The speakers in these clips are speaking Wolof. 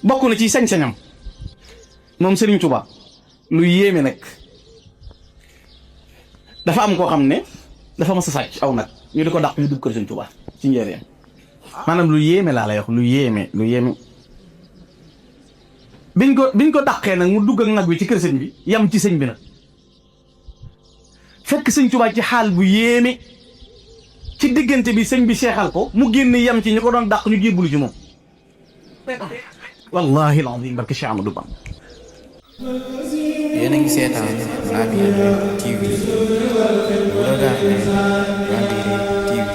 bokk na ci sañ-sañam moom Serigne Touba lu yéeme nag dafa am koo xam ne dafa mas a sàcc aw nag ñu di ko dàq ñu dugg kër Serigne Touba ci njëriñ maanaam lu yéeme laa lay wax lu yéeme biñ ko dàqee nag mu dugg ak nag wi ci kër sëñ bi yam ci sëñ bi nag fekk sëñ Touba ci xaal bu yéeme ci diggante bi sëñ bi seexal ko mu génn yam ci ñu ko doon dàq ñu jébbulu ci moom wallahi alazim barke Cheikh Amadou Bamba. yéen a ngi seetaan Labyrinth TV vous regardez Labyrinth TV.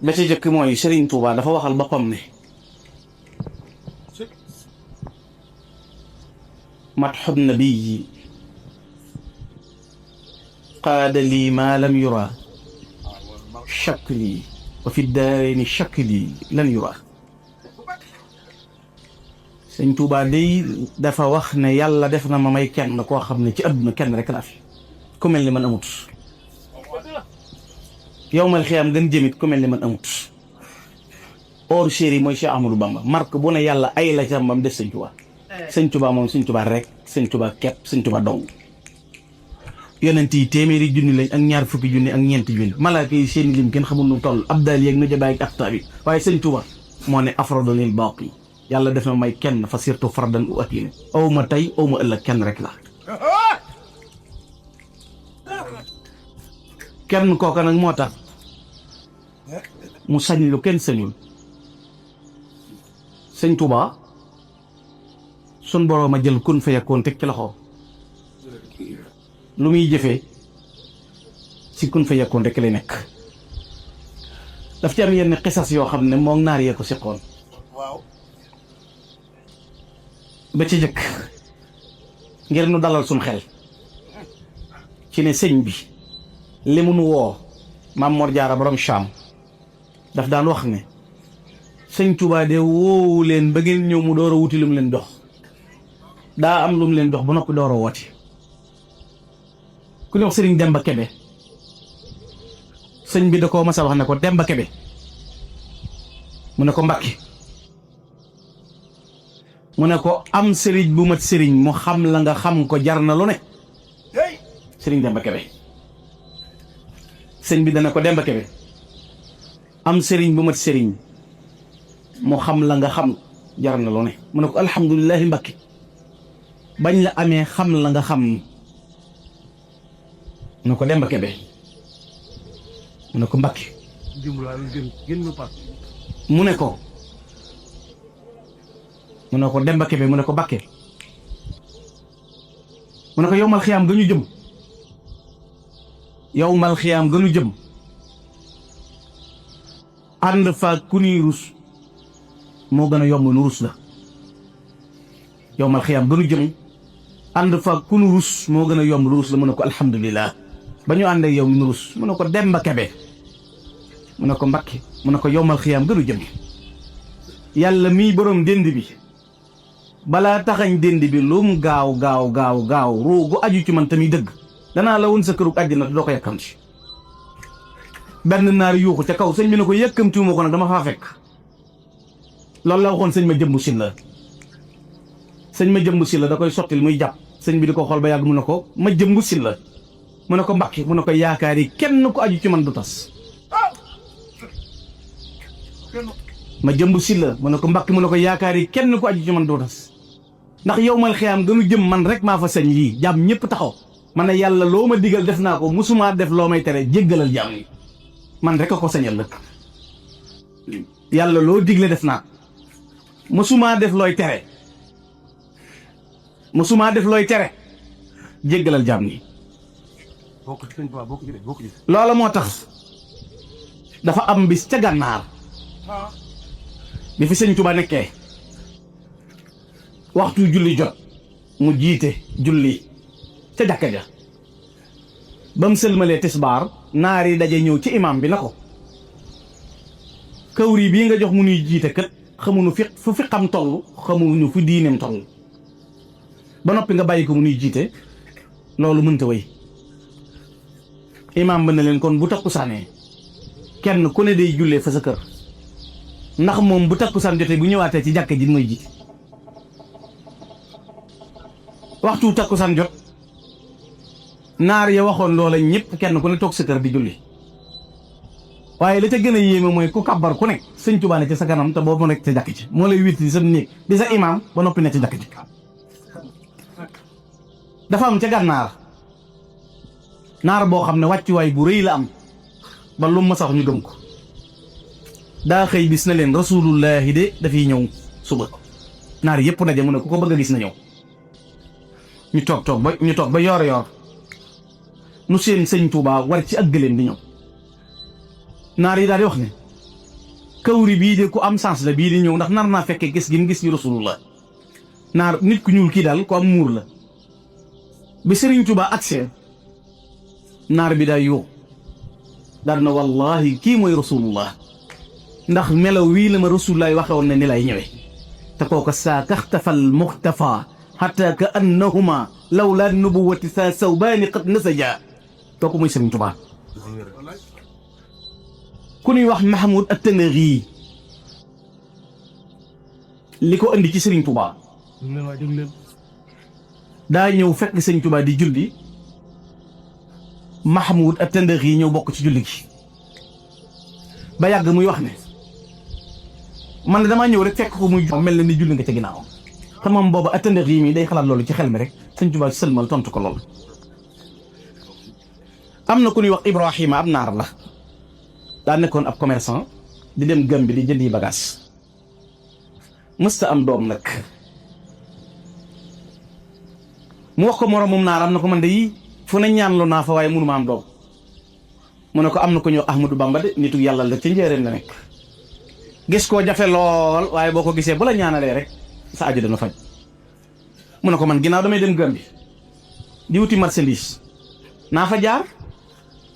ba ci jëkk mooy Serigne Touba dafa waxal boppam ne matxub nabiyi qaada lii maa lam yura shakli wa fi daarayni shakli lan yura. Sëñ Touba day dafa wax ne yàlla def na ma may kenn koo xam ne ci àdduna kenn rek la fi ku mel ni man amut yowmal xiyaam gën jëmit ku mel ni man amut or chéri mooy Cheikh Ahmadou Bamba marque bu ne yàlla ay la ca mbam def Sëñ Touba. Sëñ Touba moom Sëñ Touba rek Sëñ Touba kepp Sëñ Touba dong yonent yi téeméeri junni lañ ak ñaar fukki junni ak ñeenti junni malaaka yi seeni lim kenn xamul nu toll abdal yeeg na jabaay ak aktaab yi waaye Sëñ Touba moo ne afradu lil baaqi yàlla def na may kenn fa surtout fardan u atine aw ma tey aw ma ëllëg kenn rek la kenn kooka nag moo tax mu sañ lu kenn sañul. Sëñ Touba sun boroom a jël kun fa yakkoon teg ci loxo lu muy jëfee ci kun fa yakkoon rek lay nekk daf ci am yenn xisas yoo xam ne moom naar yee ko siqoon ba ci jëkk ngir nu dalal suñ xel ci ne sëñ bi li mu nu woo Maam Mor Jaara borom Cham daf daan wax ne Sëñ Touba de woowu leen ba ngeen ñëw mu door a wuti lu mu leen jox daa am lu mu leen jox ba noppi door a woote ku ñuy wax Sëriñ Demba Kebe sëñ bi da koo mas a wax ne ko Demba Kebe mu ne ko Mbàkke mu ne ko am sëriñ bu mat sëriñ mu xam la nga xam ko jar na lu ne Sëriñ Demba Kebe sëñ bi dana ko Demba Kebe am sëriñ bu mat sëriñ mu xam la nga xam jar na lu ne mu ne ko alhamdulilahi Mbàkke bañ la amee xam la nga xam mu ne ko Demba Kebe mu ne ko Mbàkke mu ne ko Demba Kebe mu ne ko Mbàkke mu ne ko yowmal xiyaam gënu jëm yowmal xiyaam gënu jëm ànd fa ku nuy rus moo gën a yomb nu rus la yowmal xiyaam gënu jëm ànd fa ku nu rus moo gën a yomb nu rus la mu ne ko alhamdulilah ba ñu ànd ak yow nu rus mu ne ko Demba Kebe mu ne ko Mbàkke mu ne ko yowmal xiyaam gënu jëm yàlla mii borom dénd bi balaa taxañ dénd bi lu mu gaaw ruugu aju ci man tamit dëgg danaa la woon sa kërug àddina te doo ko yàkkamti benn naar yuuxu ca kaw sëñ bi ne ko yàkkamtiwuma ko nag dama faa fekk loolu la waxoon sëñ ma jëmbu silla da koy sottil muy jàpp sëñ bi di ko xool ba yàgg mu ne ko ma jëmbu silla mu ne ko Mbàkke mu ne ko yaakaar yi kenn ku aju ci man du tas ma jëmbu silla mu ne ko Mbàkke mu ne ko yaakaar yi kenn ku aju ci man du tas ndax yowmal xiyaam gënu jëm man rek maa fa sañ lii jàmm ñëpp taxaw man ne yàlla loo ma digal def naa ko musumaa def loo may tere jéggalal jàmm yi man rek a ko sañal nag yàlla loo digle def naa musumaa def looy tere jéggalal jàmm yi loola moo tax dafa am bis ca gànnaar bi fi Sëñ Tuba nekkee waxtu julli jot mu jiite julli ca jàkka ja ba mu sëlmalee tisbaar naar yi daje ñëw ci imam bi na ko kawri bii nga jox mu nuy jiite kat xamuñu fu fi xam toll xamuñu fu diineem toll ba noppi nga bàyyi ko mu nuy jiite loolu mënta wéy imam ba ne leen kon bu takkusaanee kenn ku ne day jullee fa sa kër ndax moom bu takkusaan jotee bu ñëwaatee ci jàkka ji mooy jiite waxtu takkusaan jot naar ya waxoon loola ñëpp kenn ku ne toog sa kër di julli waaye la ca gën a yéeme mooy ku kabbar ku nekk sëñ Tuubaa ne ci sa kanam te boobu nekk ca jàkk ci moo lay witt di sa néeg di sa imaam ba noppi ne ci jàkk ci dafa am ca gànnaar naar boo xam ne wàccuwaay bu rëy la am ba lu ma sax ñu gëm ko daa xëy bis na leen rasulullahi de dafay ñëw suba naar yëpp na mu ne ku ko bëgg a gis na ñëw ñu toog ba yoor nu seen sëñ Tuubaa war ci ak gëléem di ñëw naar yi daal di wax ne kawri bii de ku am sens la bii di ñëw ndax nar naa fekkee gis gi mu gis ñu rasulullah naar nit ku ñuul kii daal ku am muur la bi sëriñ Tuubaa agsee naar bi daal yoo daal na wallahi kii mooy rasulullah ndax melaw wii la ma rasulullah waxe woon ne ni lay ñëwee te kooka saa kaxtafal muxtafa xataa ka annahuma lawlaa nubuwati saa sawbaani qad nasaja kooku mooy sëriñ Tuubaa ku ñuy wax Mahmoud at-Tanaghi li ko andi ci sëriñ Tuubaa daa ñëw fekk sëriñ Tuubaa di julli Mahmoud at-Tanaghi ñëw bokk ci julli gi ba yàgg muy wax ne man ne damaa ñëw rek fekk ko muy mel na ni julli nga ca ginnaaw te moom booba at-Tanaghi mi day xalaat loolu ci xel mi rek sëriñ Tuubaa sëlmal tontu ko lool. am na ku ñuy wax Ibrahima ab naar la daa nekkoon ab commerçant di dem Gàmbi di jëndi bagage mësta am doom nag mu wax ko moroomum naaram na ko man de yi fu ne ñaanlu naa fa waaye mënuma am doom mu ne ko am na ko ñëw Ahmadou Bamba de nitu yàlla la ca njéeréen la nekk gis koo jafe lool waaye boo ko gisee bu la ñaanalee rek sa aju dana faj mu ne ko man ginnaaw damay dem Gàmbi di wuti marchandise naa fa jaar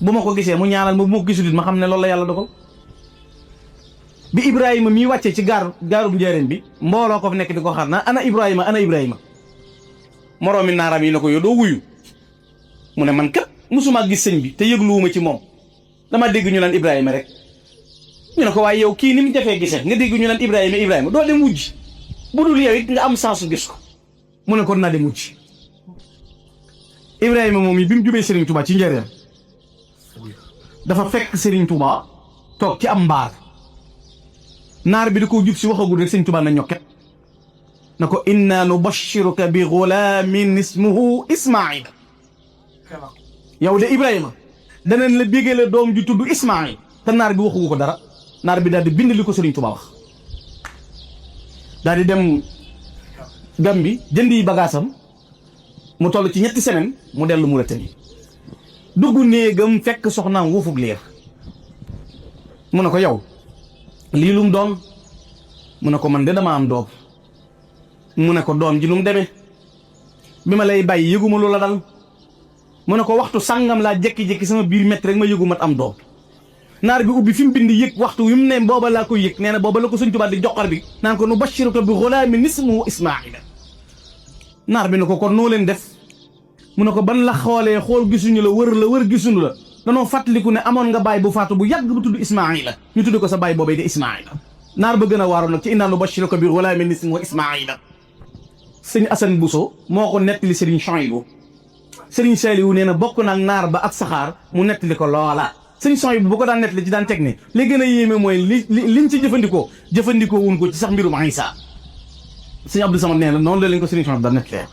bu ma ko gisee mu ñaanal ma bu ma ko gisul ma xam ne loolu la yàlla dogal bi Ibrahima mii wàccee ci gaarub njëriñ bi mbooloo ko fi nekk di ko xaar naa ana Ibrahima moroomi naaram yi na ko yow doo wuyu mu ne man kat musuma gis sëñ bi te yëgluwuma ci moom dama dégg ñu naan Ibrahima rek ñu ne ko waaye yow kii ni mu jafee gisee nga dégg ñu naan Ibrahima doo dem wujj bu dul yow it nga am sansu gis ko mu ne ko naa dem wujj Ibrahima moom yi bi mu jubee Serigne Touba ci njëriñ dafa fekk Serigne Touba toog ci am mbaar naar bi da koo jub si waxagul rek Serigne Touba na ñokket na ko inna nubashiruka bi ghulamin ismuhu Ismaïl yow de Ibrahima danañ la bégale doom ju tudd Ismaïl te naar bi waxugu ko dara naar bi daal di bind li ko Serigne Touba wax daal di dem Gàmbi jëndi bagaasam mu toll ci 3 semaines mu dellu Mauritanie dugg néegam fekk soxnaam wuufug liir mu ne ko yow lii lu mu doon mu ne ko man de dama am doom mu ne ko doom ji nu mu demee bi ma lay bàyyi yëguma lu la dal mu ne ko waxtu sàngam laa jékki-jékki sama biir métti rek ma yëgu mat am doom naar bi ubbi fi mu bind yëg waxtu wi mu ne booba laa koy yëg nee na booba la ko Sëñ Tuubaa di joxar bi naan ko nu bashiruka bi ghulaamin ismuhu Ismaïla naar bi ne ko kon noo leen def mu ne ko ban la xoolee xool gisuñu la wër gisuñu la danoo fàttaliku ne amoon nga baay bu faatu bu yàgg bu tudd Ismaïla ñu tudd ko sa baay boobee de Ismaïla naar ba gën a waaroon nag ci innaa nubashiruka bi ghulaamin ismuhu Ismaïla sëñ Assane Bousso moo ko nettali Serigne Chouaïbou Serigne Saliou nee na bokk naag naar ba ak saxaar mu nettali ko loola sëñ Chouaïbou bu ko daan nettali ci daan teg ne li gën a yéeme mooy liñ ci jëfandikoo wuñ ko ci sax mbirum Isa sëñ Abdou Samad nee na noonu la leen ko Serigne Chouaïbou daan nettalee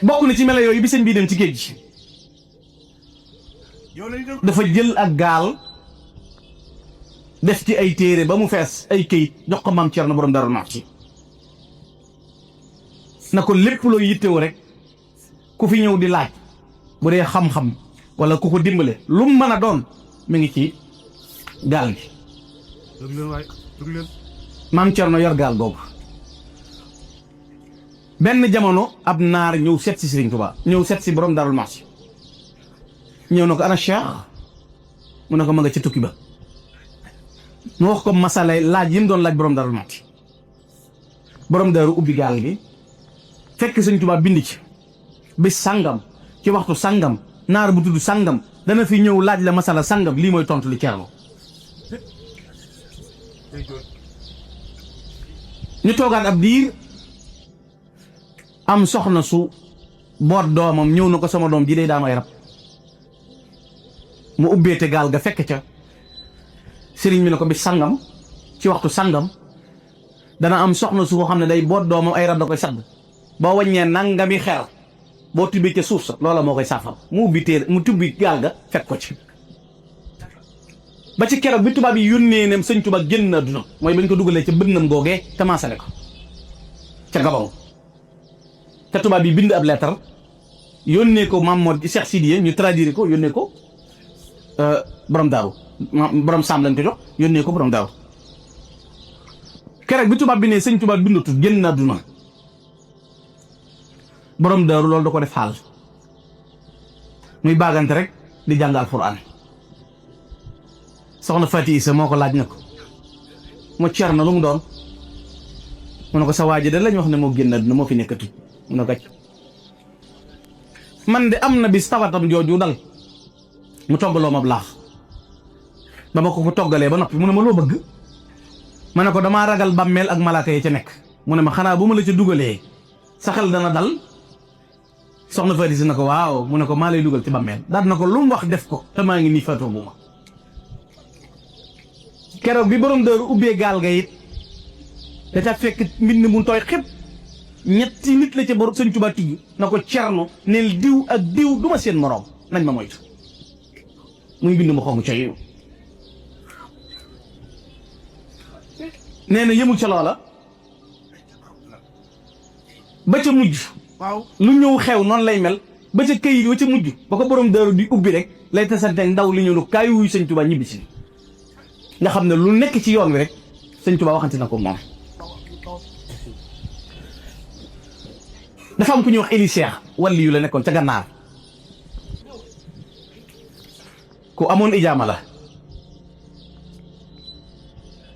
bokk na ci melo yooyu bi sëñ bii dem ci géej gi dafa jël ak gaal def ci ay téere ba mu fees ay këyit jox ko maam Cerno borom Daaru Muxti na ko lépp loo yittewoo rek ku fi ñëw di laaj bu dee xam-xam wala ku ko dimbale lu mu mën a doon mi ngi ci gaal gi maam Cerno yor gaal boobu benn jamono ab naar ñëw seet si Serigne Touba ñëw seet si borom Daaru Muxti ñëw na ko ana Cheikh mu ne ko ma nga ca tukki ba mu wax ko masala laaj yi mu doon laaj borom Daaru Muxti borom daaru ubbi gaal gi fekk Sëñ Tuubaa bind ci bis sàngam ci waxtu sàngam naar bu tudd sàngam dana fi ñëw laaj la masala sàngam lii mooy tontu li Cerno ñu toogaat ab diir am soxna su boot doomam ñëw na ko sama doom ji day daanu ay rab mu ubbeete gaal ga fekk ca sëriñ bi ne ko bis sangam ci waxtu sangam dana am soxna su ko xam ne day boot doomam ay rab da koy sadd boo waññee nangami xeer boo tibbee ca suuf sa loola moo koy saafara mu ubbi téere mu tubbi gaal ga fekk ko ci ba ci keroog bi tubaab yi yónnee ne sëñ Tuubaa génn àdduna mooy bañ ko dugalee ca bënnam googee te maasale ko ca Gabon te tubaab yi bind ab lettre yónnee ko Mamour Cheikh Sidiye ñu traduire ko yónnee ko borom daaru borom saam lañ ko jox yónnee ko borom daaru keroog bi tubaab bi ne sëñ Tuubaa bindatu génn àdduna borom daaru loolu da ko def xaal muy baagante rek di jàng alxuraan soxna Fati Isa moo ko laaj na ko mu cer na lu mu doon mu ne ko sa waaji da lañ wax ne moo génn àdduna moo fi nekkatu mu ne gàcc man de am na bis tawatam jooju dal mu toggaloo ma laax ba ma ko toggalee ba noppi mu ne ma loo bëgg ma ne ko damaa ragal bàmmeel ak malaaka yi ca nekk mu ne ma xanaa bu ma la ca dugalee sa xel dana dal soxna Fati Isa na ko waaw mu ne ko maa lay dugal ci bàmmeel daal na ko lu mu wax def ko te maa ngi nii faatoo bu ma keroog bi borom dër ubbee gaal ga it da ca fekk mbind mu tooy xëpp ñetti nit la ca borom sëñ Tuubaa tijj na ko cerno neel diw ak diw du ma seen moroom nañ ma moytu muy mbind mu xonq coy nee na yëmul ca loola ba ca mujj waaw lu ñëw xew noonu lay mel ba ca këyit wa ca mujj ba ko borom dëru di ubbi rek lay tasante ndaw li ñu nu kaay wuy sëñ Tuubaa ñibbisi nga xam ne lu nekk ci yoon wi rek sëñ Tuubaa waxante na ko moom dafa am ku ñuy wax Eli Cheikh wàlli yu la nekkoon ca gànnaar ku amoon ijaama la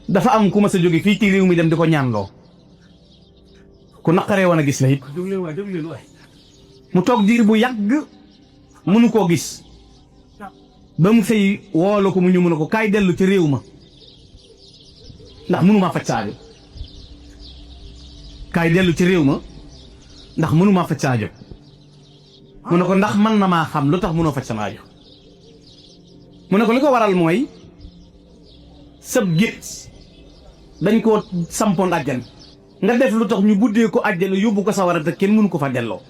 dafa am ku ma sa jóge fii ci réew mi dem di ko ñaanloo ku naqaree woon a gis la it mu toog diir bu yàgg mënu koo gis ba mu xëy woolu ko mu ñu mën a ko kaay dellu ci réew ma ndax mënumaa faj saajo kaay dellu ci réew ma ndax mënumaa faj saajo mu ne ko ndax mën na maa xam lu tax mënoo faj sama aajo mu ne ko li ko waral mooy sab gétt dañ koo sampoon àjjan nga def lu tax ñu buddee ko àjjana yóbbu ko sawara te kenn mënu ko fa delloo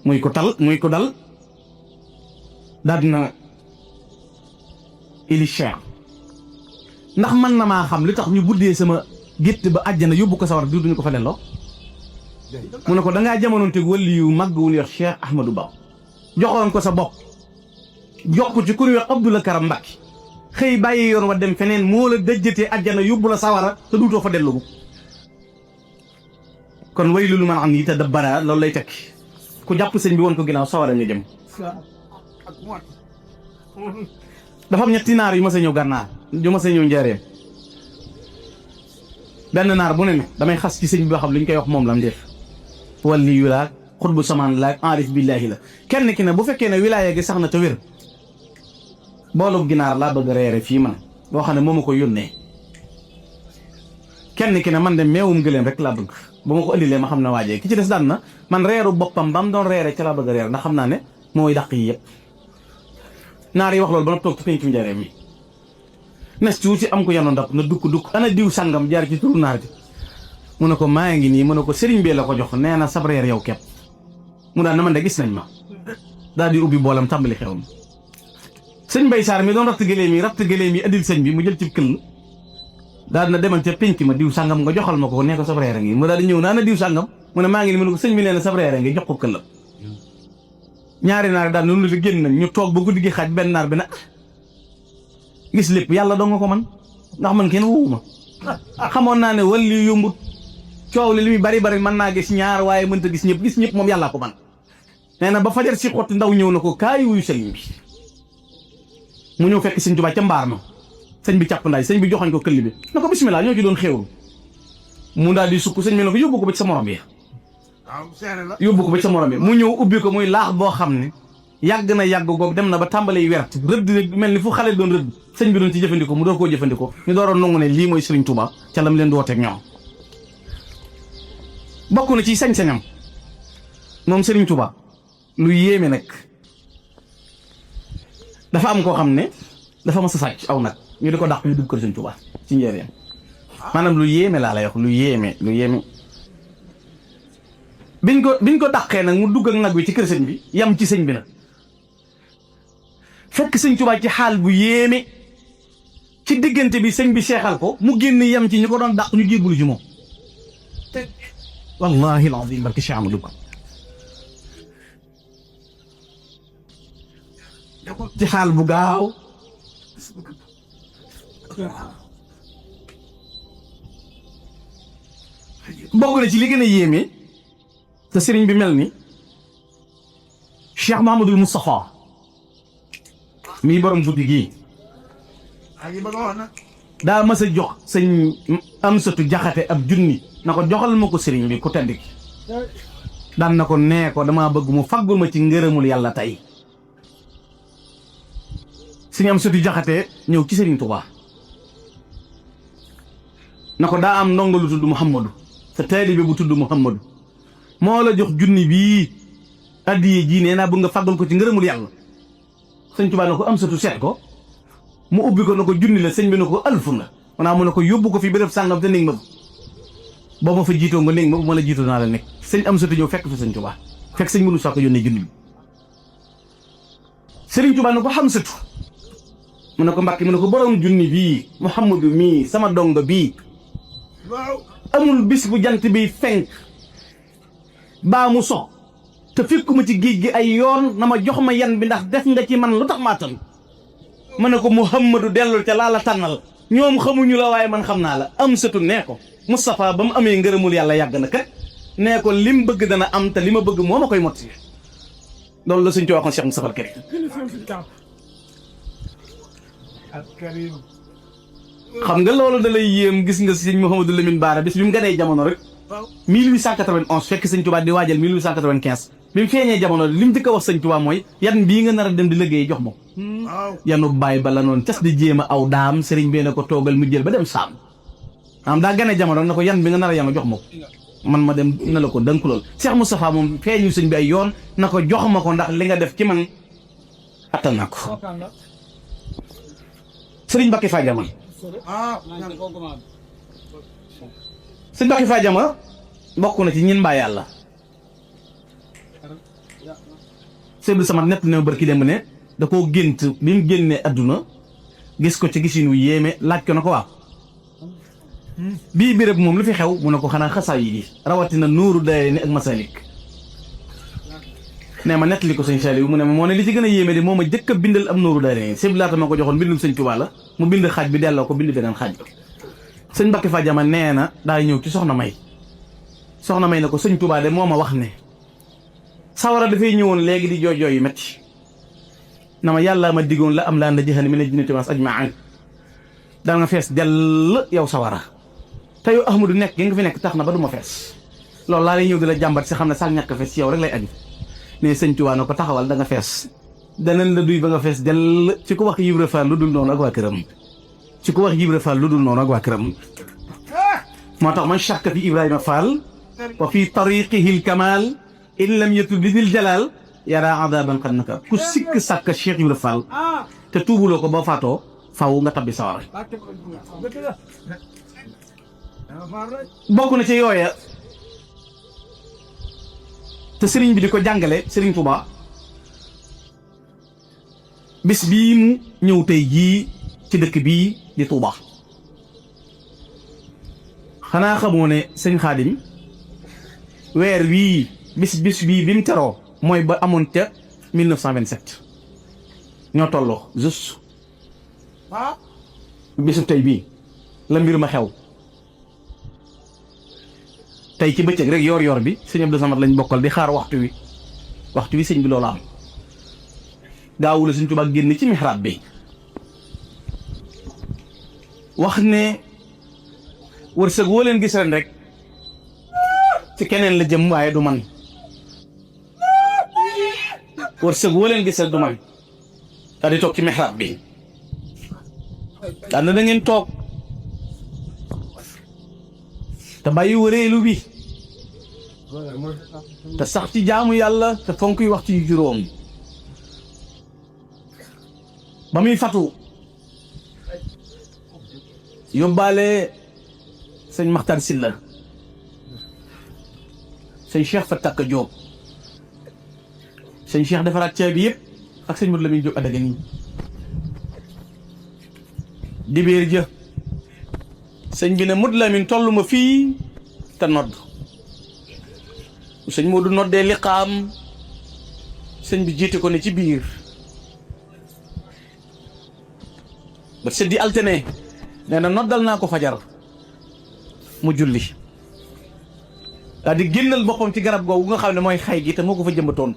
muy ko dal daal dina Eli Cheikh ndax mën na maa xam li tax ñu buddee sama gétt ba àjjana yóbbu ko sawara duñu ko fa delloo mu ne ko dangaa jamonoonte wàlli yu màgg wu ñuy wax Cheikh Ahmadou Ba joxoon ko sa bopp jox ko ci ku ñuy wax Abdoulaye Karam Mbacke xëy bàyyi yoon wa dem feneen moo la dëjjatee àjjana yóbbu la sawara te duutoo fa dellu kon way lu man am yi te dabbara loolu lay tekki ku jàpp sëñ bi woon ko ginnaaw sawara nga jëm dafa am ñetti naar yu ma sa ñëw gànnaar yu ma sa ñëw njaareem benn naar bu ne damay xas ci sëñ bi boo xam li ñu koy wax moom la mu def wàlli yu laag xutbu samaan laag enrif billaahi la kenn ki ne bu fekkee ne wilaaya gi sax na te wér boolub ginaar laa bëgg reere fii man boo xam ne moo ma ko yónnee kenn ki ne man de meewum gëléem rek laa bëgg ba ma ko indilee ma xam ne waajee ki ci des daan na man reeru boppam ba mu doon reere ca laa bëgg a reer ndax xam naa ne mooy dàq yi yëpp naar yi wax loolu ba na toog ci penku njareem mi nes tuuti am ko yanu ndap na dukk ana diw sangam jaar ci turu naar ji mu ne ko maa ngi nii mu ne ko sëriñ bee la ko jox nee na sab reer yow kepp mu daal na man de gis nañ ma daal di ubbi boolam tàmbali xew mi sëñ Mbay Saar mi doon ratt gëléem yi andil sëñ bi mu jël ci këll daal na demal ca penc ma diw sangam nga joxal ma ko nee ko sab reer a ngi mu daal di ñëw naa na diw sangam mu ne maa ngi nii mu ne ko sëñ bi nee na sab reer a ngi jox ko këllam ñaari naar daal noonu la génn nañ ñu toog ba guddi gi xaaj benn naar bi nag gis lépp yàlla doo nga ko man ndax man kenn wowuma xamoon naa ne wàlli yombut coow li muy bari mën naa gis ñaar waaye mënta gis ñëpp moom yàllaa ko man nee na ba fajar si xotti ndaw ñëw na ko kaay wuyu sëñ bi mu ñëw fekk sëñ Tuubaa ca mbaar ma sëñ bi càpp ndaay sëñ bi joxañ ko këll bi na ko bismillah ñoo ci doon xéewlu mu daal di sukk sëñ bi ne ko yóbbu ko ba ci sa morom bi yóbbu ko ba ci sa morom bi mu ñëw ubbi ko muy laax boo xam ne yàgg na yàgg goog dem na ba tàmbalee wert rëdd mel ni fu xale doon rëdd sëñ bi doon ci jëfandikoo mu door koo jëfandikoo ñu dooroon nangu ne lii mooy Serigne Touba ca lam leen di wooteeg ñoom. bokk na ci sañ-sañam moom Serigne Touba lu yéeme nag dafa am koo xam ne dafa mas a sàcc aw nag ñu di ko dàq ñu dugg kër Serigne Touba ci njëriñam maanaam lu yéeme laa lay wax lu yéeme. biñ ko dàqee nag mu dugg ak nag wi ci kër sëñ bi yam ci sëñ bi nag fekk sëñ Tuubaa ci xaal bu yéeme ci diggante bi sëñ bi seexal ko mu génn yam ci ñu ko doon dàq ñu jébbalu ci moom wallahi alazim barke Cheikh Amadou Ba ci xaal bu gaaw bokk na ci li gën a yéeme te sëriñ bi mel ni Cheikh Mahamadul Moustapha mii borom guddi gii daa mas a jox sëñ Amsatu Jaxate ab junni na ko joxal ma ko sëriñ bi ku tedd ki daan na ko nee ko damaa bëgg mu faggul ma ci ngërëmul yàlla tey sëñ Amsatu Jaxate ñëw ci sëriñ Tuubaa na ko daa am ndongo lu tudd Muhammadu sa taalibe bu tudd Muhammadu moo la jox junni bii addiye jii nee naa bëgg nga fàggal ko ci ngërëmul yàlla sëñ Tuubaa na ko Amsatu seet ko mu ubbi ko na ko junni la sëñ bi na ko alfu la maanaam mu ne ko yóbbu ko fi béréb sàngam te néeg ma boo ma fa jiitoo nga néeg ma bu ma la jiitoo naa la nekk sëñ Amsatu ñëw fekk fa sëñ Tuubaa fekk sëñ mënu soo ko yónnee junni bi sëriñ Tuubaa na ko Amsatu mu ne ko Mbàkke mu ne ko borom junni bii Muhammadu mii sama donga bii amul bis bu jant bi fenk baa mu so te fekkuma ci géej gi ay yoon na ma jox ma yan bi ndax def nga ci man lu tax maa tan ma ne ko Muhammadu dellul ca laa la tànnal ñoom xamuñu la waaye man xam naa la Amsatu nee ko Moustapha ba mu amee ngërëmul yàlla yàgg na kat nee ko lim bëgg dana am te li ma bëgg moo ma koy motti loolu la suñ ci waxoon Cheikh Moustapha Karim xam nga loolu da lay yéem gis nga sëñ Mouhamadou Lamine Bara bis bi mu ganee jamono rek 1891 fekk sëñ Touba di waajal 1895 bi mu feeñee jamono li mu dëkk a wax sëñ Touba mooy yan bii nga nar a dem di liggéey jox ma yanu bàyyi ba la noonu cas di jéem a aw daam sëriñ bee na ko toogal mu jël ba dem saam am daa ganee jamono na ko yan bi nga nar a yanu jox ma ko man ma dem na la ko dënku lool Cheikh Moustapha moom feeñu sëñ bi ay yoon na ko jox ma ko ndax li nga def ci man attan na ko sëriñ Mbacké Fadiama sëñ Mbacké Fadiama bokk na ci ñin mbaa yàlla sëñ bi sama nett ne barki dem ne da koo gént bi mu génnee adduna gis ko ci gisin wu yéeme laaj ko na ko waaw bii béréb moom lu fi xew mu ne ko xanaa xasaay yi rawatina Nuuru Daarayni ak Masalik nee ma nettali ko sëñ Saliou mu ne ma moo ne li ci gën a yéeme de moo ma jëkk a bindal am Nuuru Daarayni sëñ bi laata ma ko joxoon bindum sëñ Tuubaa la mu bind xaaj bi delloo ko bind beneen xaaj bi sëñ Mbacké Fadiama nee na daay ñëw ci soxna May na ko sëñ Tuubaa de moo ma wax ne sawara dafay ñëwoon léegi di jooy yu metti na ma yàlla ma diggoon la am laa na jëxani mina jinnati was ajmain da nga fees dell yow sawara te yow Ahmadu nekk gi nga fi nekk tax na ba du ma fees loolu laa lay ñëw di la jàmbat si xam ne sax ñàkk fees ci yow rek lay aju ne sëñ Tuubaa na ko taxawal da nga fees danañ la duy ba nga fees dell ci ko wax Ibra Fall lu dul noonu ak waa këram ci ko wax Ibra Fall lu dul noonu ak waa këram moo tax man shakka fi Ibrahima Fall wa fi tariqihi l kamal in lam yatub bi dil jalal yara adaban qad naka ku sikk sàkk Cheikh Ibra Fall te tuubuloo ko ba faatoo faw nga tabbi sawar bokk na ci yooya te sëriñ bi di ko jàngale sëriñ Touba bis bii mu ñëw tey jii ci dëkk bii di Touba xanaa xamoo ne sëñ Xaadim weer wii bis bii bi mu teroo mooy ba amoon ca 1927 ñoo tolloo juste bisu tey bii la mbir ma xew tey ci bëccëg rek yor bi sëñ Abdou Samad lañ bokkal di xaar waxtu wi sëñ bi loolu am gaawula sëñ Tuubaa génn ci mihrab bi wax ne wërsëg woo leen gis ren rek ci keneen la jëm waaye du man wërsëg woo leen gisal du man daal di toog ci mihrab bi daal na ngeen toog te bàyyi wëreelu bi te sax ci jaamu yàlla te fonk yi waxtu yu juróom ba muy fatu yóbbaale sëñ Maxtar Silla sëñ Cheikh Fatak Diop sëñ Cheikh defaraat ceeb bi yëpp ak sëñ Modou Lamine Diop adaga nii dibéer jë sëñ bi ne Modou Lamine tollu ma fii te nodd sëñ Modou noddee liqaam sëñ bi jiite ko ne ci biir ba seddi altine nee na noddal naa ko fajar mu julli daal di génnal boppam ci garab googu nga xam ne mooy xay gi te moo ko fa jëmbatoon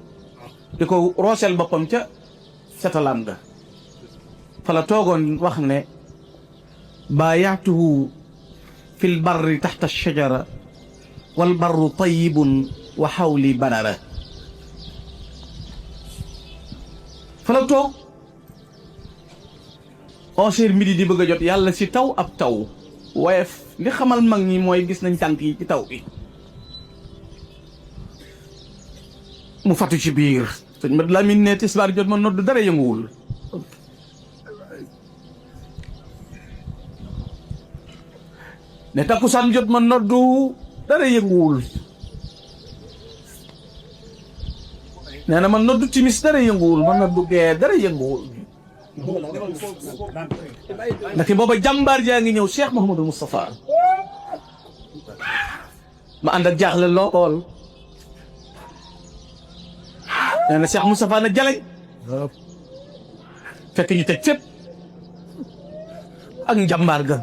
di ko rooseel boppam ca setalaan ga fa la toogoon wax ne baayaatuhu fi l barri taxta shajara wal barru tayibun wa xawli banara fa la toog 11h midi di bëgg a jot yàlla si taw ab taw woyef li xamal mag ñi mooy gis nañ tànk yi ci taw bi mu fatu ci biir sëñ Mat Lamin ne tisbaar jot ma nodd dara yënguwul ne takkusaan jot ma noddu dara yënguwul nee na ma noddu timis dara yënguwul ma noddu gee dara yënguwul ndaxte booba jàmbaar jaa ngi ñëw Cheikh Mouhamadou Moustapha ma ànd ak jaaxle lool nee na Cheikh Moustapha na jaleñ fekk ñu teg fépp ak njàmbaar ga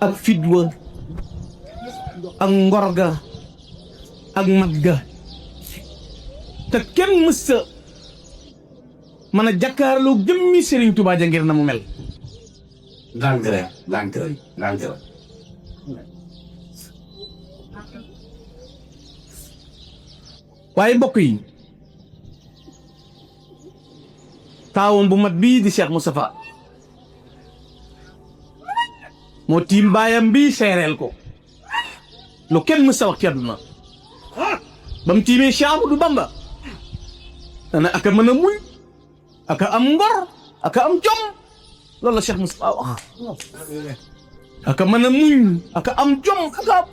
ak fidwa ak ngor ga ak mat ga te kenn mësta mën a jàkkaarloo jëmmi Serigne Touba ja ngir na mu mel ndànk rek waaye mbokk yi taawam bu mat bii di Cheikh Moustapha moo tiim baayam bii seereel ko lu kenn mës a wax ci àdduna ba mu tiimee Cheikh Ahmadou Bamba dana aka mën a muñ aka am ngor aka am jom loolu la Cheikh Moustapha wax aka mën a muñ aka am jom aka am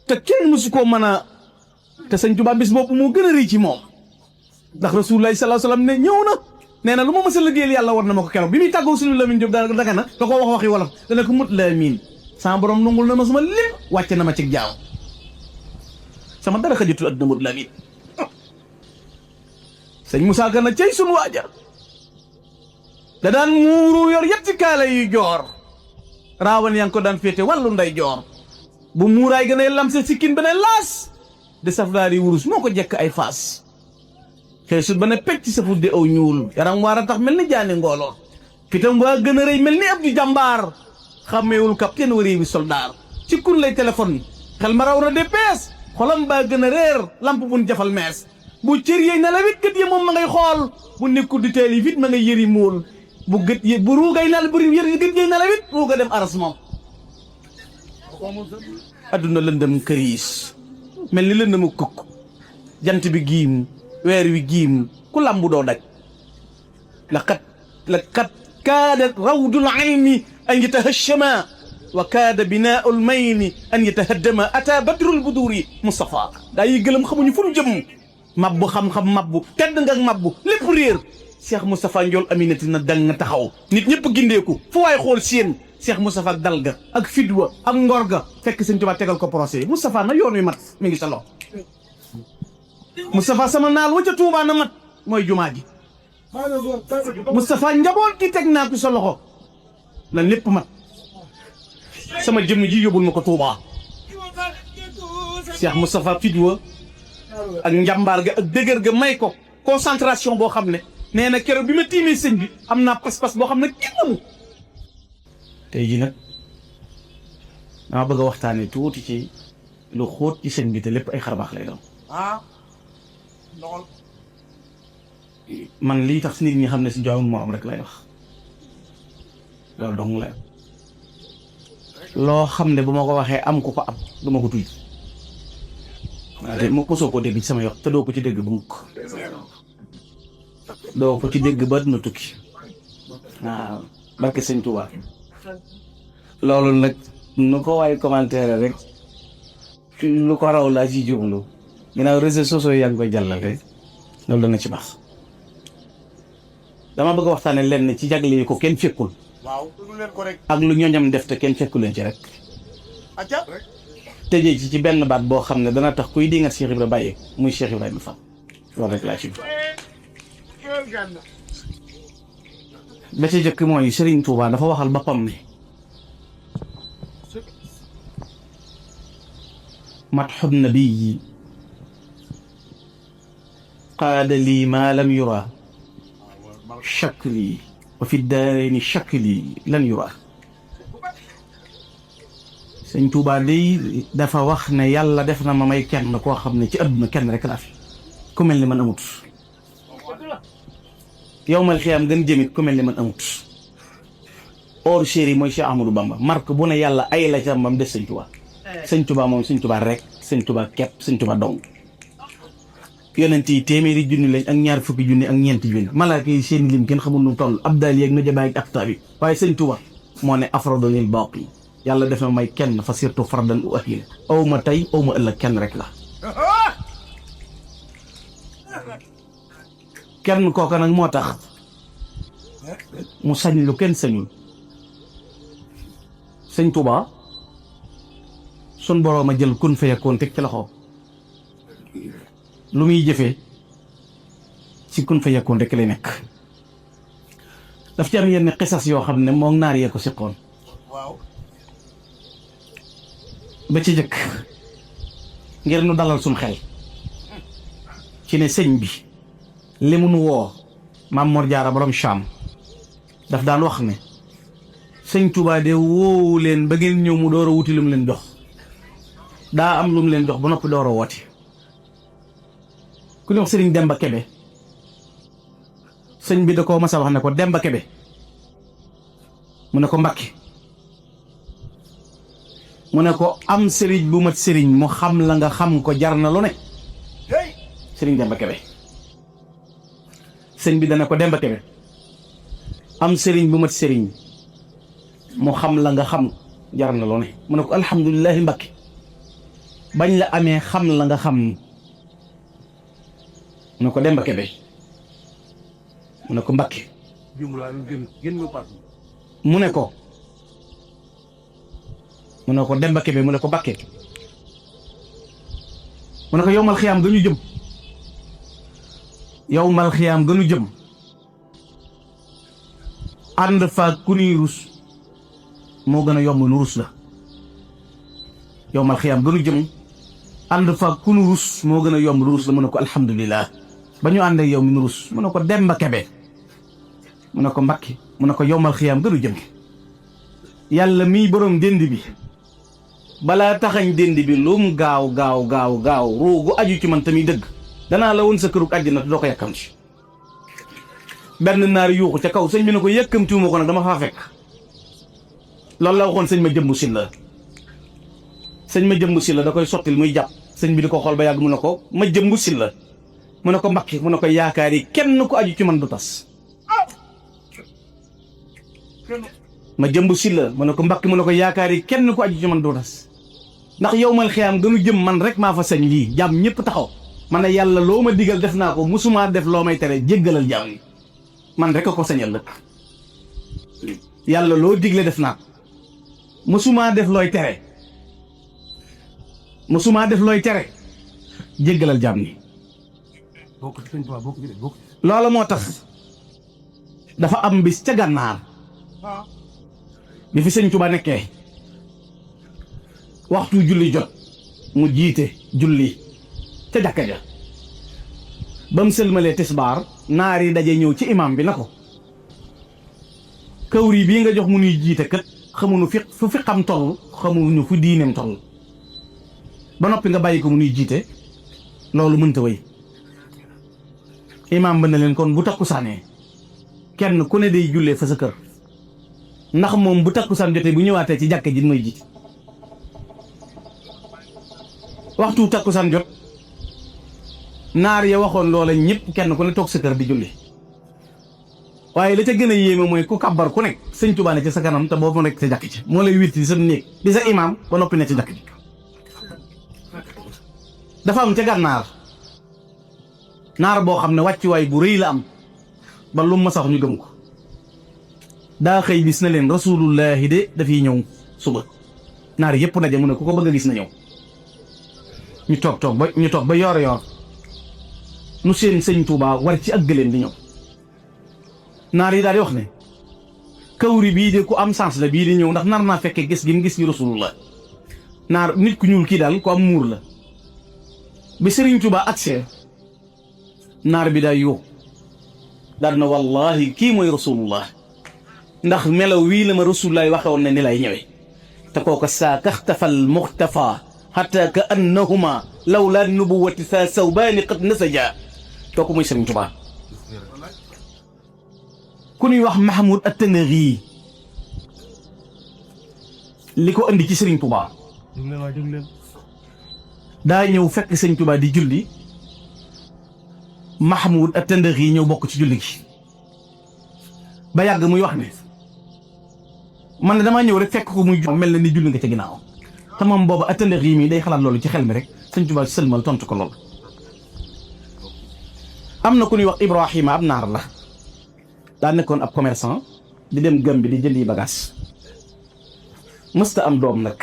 te kenn mësu koo mën a te sëñ Tuubaa bis boobu moo gën a rëy ci moom ndax Rasulullaahi sallallaahu alayhi wa sallam ne ñëw na nee na lu ma mës a liggéeyal yàlla war na ma ko keroog bi muy tàggoo suñu Lamin Jóob daga na da koo wax waxi wolof dana ko mut Lamin sama borom nangul na ma sama lim wàcce na ma ci jaam sama dara xajatul adduna mut Lamin sëñ Moussa Ka na cey sunu waaja da daan muuru yor yetti kaala yu joor raawan yaa ngi ko daan féete wàllu nday joor bu muuraay gën a lamse sikkin beneen laas de safdaari wurus moo ko jekk ay faas xëy sut ba ne pecc sa fudde aw ñuul yaram waar a tax mel ni jaani ngoolo fitam waa gën a rëy mel ni ab di jàmbaar xàmmeewul capitaine wari bi soldaar ci kun lay téléphone xel ma raw na DPS xolam baa gën a réer lamp buñ jafal mees bu cër yeey na la wit gët yi moom ma ngay xool bu nekkul di teel yi fit ma ngay yëri muul bu gët yi bu ruugay na la bu yëri gët yeey na la wit ruuga dem aras moom adduna lëndëm këriis mel ni lëndëmu kukk jant bi giim weer wi giim ku lambu doo daj laqad kaadat rawdul ayni an yatahashama wa kaada binaa'ul mayni an yatahaddama ata badrul buduri Moustapha daa yi gëlëm xamuñu fu ñu jëm mabbu xam-xam mabbu tedd nga mabbu lépp réer Cheikh Moustapha Ndiol Aminati na dal nga taxaw nit ñëpp gindeeku fu waay xool seen Cheikh Moustapha ak dal ga ak fidwa ak ngor ga fekk Sëñ Tuubaa tegal ko procès Moustapha na yoon wi mat mi ngi sa loxo Moustapha sama naal wa ca Tuubaa na mat mooy jumaa ji Moustapha njaboot gi teg naa ko sa loxo lan lépp mat sama jëmm ji yóbbul ma ko Tuubaa Cheikh Moustapha fidwa ak njàmbaar ga ak dëgër ga may ko concentration boo xam ne nee na keroog bi ma tiimee sëñ bi am naa pas-pas boo xam ne kenn amu tey ji nag dama bëgg a waxtaane tuuti ci lu xóot ci sëñ bi te lépp ay xarbaax lay doon. man lii tax nit ñi xam ne si joxam morom rek lay wax loolu dong la loo xam ne bu ma ko waxee am ku ko am du ma ko tudd waaw te mu mosoo koo dégg ci sama yox te doo ko ci dégg bu mukk doo ko ci dégg ba dina tukki waaw barke sëñ Tuubaa loolu nag nu ko waay commentaire rek lu ko raw laa ci jublu ginnaaw réseaux sociaux yaa ngi koy jàllale loolu dana ci baax dama bëgg a waxtaane lenn ci jagle yi ko kenn fekkul ak lu ñooñam def te kenn fekku leen ci rek tëjee ci benn baat boo xam ne dana tax kuy dingat Cheikh Ibra bàyyi muy Cheikh Ibrahima Fall loolu rek laa ci ba ci jëkk mooy Serigne Touba dafa waxal boppam ne madxu nabiyi qaada lii maa lam yura shakli wa fi daarayni shakli lan yura sëñ Touba day dafa wax ne yàlla def na ma may kenn koo xam ne ci àdduna kenn rek laa fi ku mel ni man amut yow mal xiyaam gën jëmit ku mel ni man amut or chéri mooy Cheikh Ahmadou Bamba marque bu ne yàlla ay la ca mbam des sëñ Touba sëñ Touba moom sëñ Touba rek sëñ Touba kepp sëñ Touba dong yonent yi téeméeri junni lañ ak ñaar fukki junni ak ñeenti junni malaaka yi seen lim kenn xamul nu toll abdal yeeg najabaay ak aktaab yi waaye sëñ Touba moo ne afrodolil baaqi yàlla def na may kenn fa surtout fardan u ahil aw ma tey aw ma ëllëg kenn rek la kenn kooka nag moo tax mu sañ lu kenn sañul sëñ Touba sun boroom a jël kun fayakoon teg ci loxo lu muy jëfee ci kun fayakoon rek lay nekk daf ci am yenn xisas yoo xam ne moom naar yee ko siqoon ba ci jëkk ngir nu dalal suñ xel ci ne sëñ bi li mu nu woo Maam Mor Jaara borom Cham daf daan wax ne sëñ Touba de woowu leen ba ngeen ñëw mu door a wuti lu mu leen jox daa am lu mu leen jox ba noppi door a woote ku ñu wax sëriñ Demba Kebe sëñ bi da koo mas a wax ne ko Demba Kebe mu ne ko Mbàkke mu ne ko am sëriñ bu mat sëriñ mu xam la nga xam ko jar na lu ne sëriñ Demba Kebe sëñ bi dana ko Demba Kebe am sëriñ bu mat sëriñ mu xam la nga xam jar na lu ne mu ne ko alhamdulilahi Mbàkke bañ la amee xam la nga xam mu ne ko Demba Kebe mu ne ko Mbàkke mu ne ko Demba Kebe mu ne ko Mbàkke mu ne ko yowmal xiyaam gënu jëm yowmal xiyaam gënu jëm ànd fa ku nuy rus moo gën a yomb nu rus la yowmal xiyaam gënu jëm ànd fa ku nu rus moo gën a yomb nu rus la mu ne ko alhamdulilah ba ñu ànd ak yow mi nu rus mu ne ko Demba Kebe mu ne ko Mbàkke mu ne ko yowmal xiyaam gënu jëm yàlla mii borom dénd bi balaa taxañ dénd bi lum gaaw gaaw gaaw gaaw ruugu aju ci man tamit dëgg danaa la woon sa kërug àjjana te doo ko yàkkamti benn naar yuuxu ca kaw sëñ bi ne ko yàkkamtiwuma ko nag dama faa fekk loolu la waxoon sëñ ma jëmbu silla sëñ ma jëmbu silla da koy sottil muy jàpp sëñ bi di ko xool ba yàgg mu ne ko ma jëmbu silla mu ne ko Mbàkke mu ne ko yaakaar yi kenn ko aju ci man du tas ma jëmbu silla mu ne ko Mbàkke mu ne ko yaakaar yi kenn ko aju ci man du tas ndax yowmal xiyaam gënu jëm man rek maa fa sañ lii jàmm ñëpp taxaw man ne yàlla loo ma digal def naa ko musumaa def loo may tere jéggalal jàmm yi man rek a ko sañal lëkk yàlla loo digle def naa ko musumaa def looy tere jéggalal jàmm ni loola moo tax dafa am bis ca gànnaar bi fi sëñ Tuubaa nekkee waxtu julli jot mu jiite julli ca jàkka ja ba mu sëlmalee tisbaar naar yi daje ñëw ci imam bi na ko kawri bii nga jox mu nuy jiite kat xamuñu fu fi xam toll xamuñu fu diineem toll ba noppi nga bàyyi ko mu nuy jiite loolu mënta wéy imaam ba ne leen kon bu takkusaanee kenn ku ne day jullee fa sa kër ndax moom bu takkusaan jotee bu ñëwaatee ci jàkka ji mooy jiite waxtu takkusaan jot naar ya waxoon loola ñëpp kenn ku ne toog sa kër di julli waaye la ca gën a yéeme mooy ku kabbar ku nekk sëñ Tuubaa ne ci sa kanam te boobu nekk sa jàkk ci moo lay witti di sa néeg di sa imaam ba noppi ne ci jàkk ji dafa am ca gànnaar naar boo xam ne wàccuwaay bu rëy la am ba lu ma sax ñu gëm ko daa xëy bis na leen rasulullahi de dafiy ñëw suba naar yëpp daje mu ne ku ko bëgg a gis na ñëw ñu toog ba yoor nu seen sëñ Tuubaa war ci ak gëléem di ñëw naar yi daal di wax ne kawri bii de ku am sens la bii di ñëw ndax nar naa fekkee gis gi mu gis gi rasulullah naar nit ku ñuul kii daal ku am muur la bi sëriñ Tuubaa agsee naar bi daay yoo daal na wallahi kii mooy rasulullah ndax melaw wii la ma rasulullah waxe woon ne ni lay ñëwee te kooka saa kaxtafal muxtafa xatta ka annahuma lawla nubuwati sa sawbaani qad nasaja kooku mooy sëriñ Tuubaa ku ñuy wax Mahmoud At-Tanaghi li ko andi ci sëriñ Tuubaa daa ñëw fekk sëriñ Tuubaa di julli Mahmoud At-Tanaghi ñëw bokk ci julli gi ba yàgg muy wax ne man ne damaa ñëw rek fekk ko muy mel na ni julli nga ca ginnaaw te moom booba At-Tanaghi mii day xalaat loolu ci xel mi rek sëriñ Tuubaa sëlmal tontu ko lool. am na ku ñuy wax Ibrahima ab naar la daa nekkoon ab commerçant di dem Gàmbi di jëndi bagage mësta am doom nag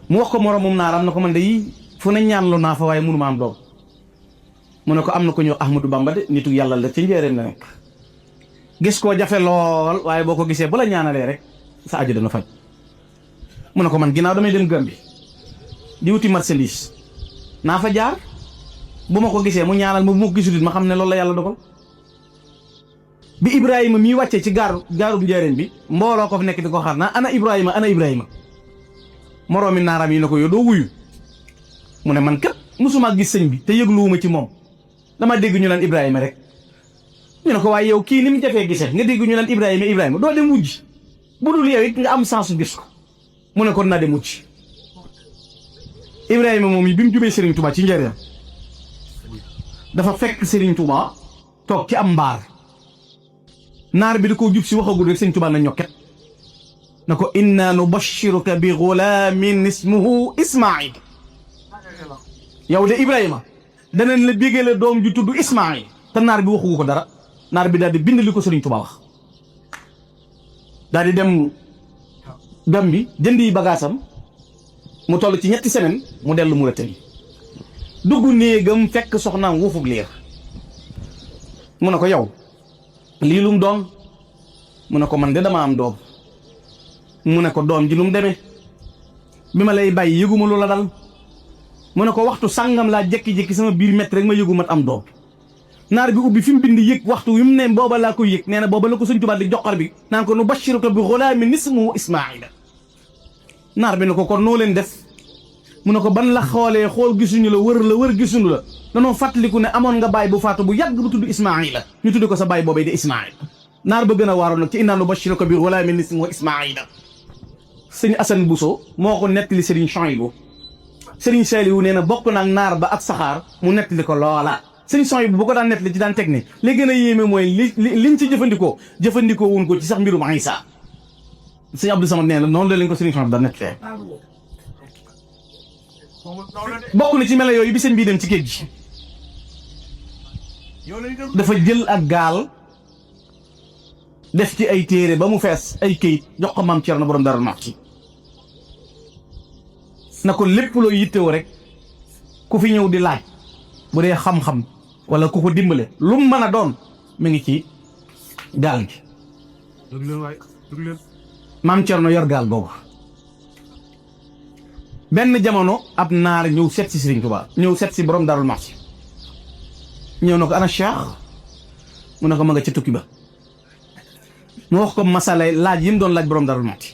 mu wax ko moroomum naaram na ko man de yi fu ne ñaan lu naa fa waaye mënuma am doom mu ne ko am na ko ñëw Ahmadou Bamba de nitu yàlla la ci njëriñ la nekk gis koo jafe lool waaye boo ko gisee bu la ñaanalee rek sa aju dana faj mu ne ko man ginnaaw damay dem Gàmbi di wuti marchandise naa fa jaar bu ma ko gisee mu ñaanal ma bu ma ko gisul ma xam ne loolu la yàlla dogal bi Ibrahima mii wàccee ci gaarub njëriñ bi mbooloo ko fi nekk di ko xaar naa ana Ibrahima moroomi naaram yi na ko yow doo wuyu mu ne man kat musuma gis sëñ bi te yëgluwuma ci moom dama dégg ñu naan Ibrahima rek ñu ne ko waaye yow kii ni mu jafee gisee nga dégg ñu naan Ibrahima doo dem wujj bu dul yow it nga am chance gis ko mu ne kon naa dem wujj Ibrahima moom yi bi mu jubee Serigne Touba ci njëriñam dafa fekk Serigne Touba toog ci am mbaar naar bi da koo jub si waxagul rek Serigne Touba na ñokket na ko inna nubashiruka bi ghulamin ismuhu Ismaïl yow de Ibrahima danañ la bégale doom ju tudd Ismaïl te naar bi waxugu ko dara naar bi daal di bind li ko Serigne Touba wax daal di dem Gàmbi jëndi bagaasam mu toll ci 3 semaines mu dellu Mauritanie dugg néegam fekk soxnaam wuufug liir mu ne ko yow lii lum doon mu ne ko man de dama am doom mu ne ko doom ji lu mu demee bi ma lay bàyyi yëguma loola dal mu ne ko waxtu sàngam laa jékki-jékki sama biir métti rek ma yëgu mat am doom naar bi ubbi fi mu bind yëg waxtu wi mu ne booba laa koy yëg nee na booba la ko Sëñ Tuubaa di joxar bi naan ko nu bashiruka bi ghulaamin ismuhu Ismaïla naar bi ne ko kon noo leen def mu ne ko ban la xoolee xool gisuñu la wër gisuñu la danoo fàttaliku ne amoon nga baay bu faatu bu yàgg bu tudd Ismaïla ñu tudd ko sa baay boobee di Ismaïl naar ba gën a waaroon nag ci innaa nubashiruka bi ghulaamin ismuhu Ismaïla sëñ Assane Bousso moo ko nettali Serigne Chouaïbou Serigne Saliou nee na bokk na ak naar ba ak saxaar mu nettali ko loola Serigne Chouaïbou bu ko daan nettali ci daan teg ne li gën a yéeme mooy liñ ci jëfandikoo wuñ ko ci sax mbirum Aïssa sëñ Abdou Samad nee na noonu la leen ko Serigne Chouaïbou daan nettalee bokk na ci melo yooyu bi sëñ bii dem ci géej gi dafa jël ak gaal def ci ay téere ba mu fees ay këyit jox ko maam Cerno borom Daaru Muxti na ko lépp loo yittewoo rek ku fi ñëw di laaj bu dee xam-xam wala ku ko dimbale lu mu mën a doon mi ngi ci gaal gi maam Cerno yor gaal boobu benn jamono ab naar ñëw seet si Serigne Touba ñëw seet si borom Daaru Muxti ñëw na ko ana Cheikh mu ne ko ma nga ci tukki ba mu wax ko masala laaj yi mu doon laaj borom Daaru Muxti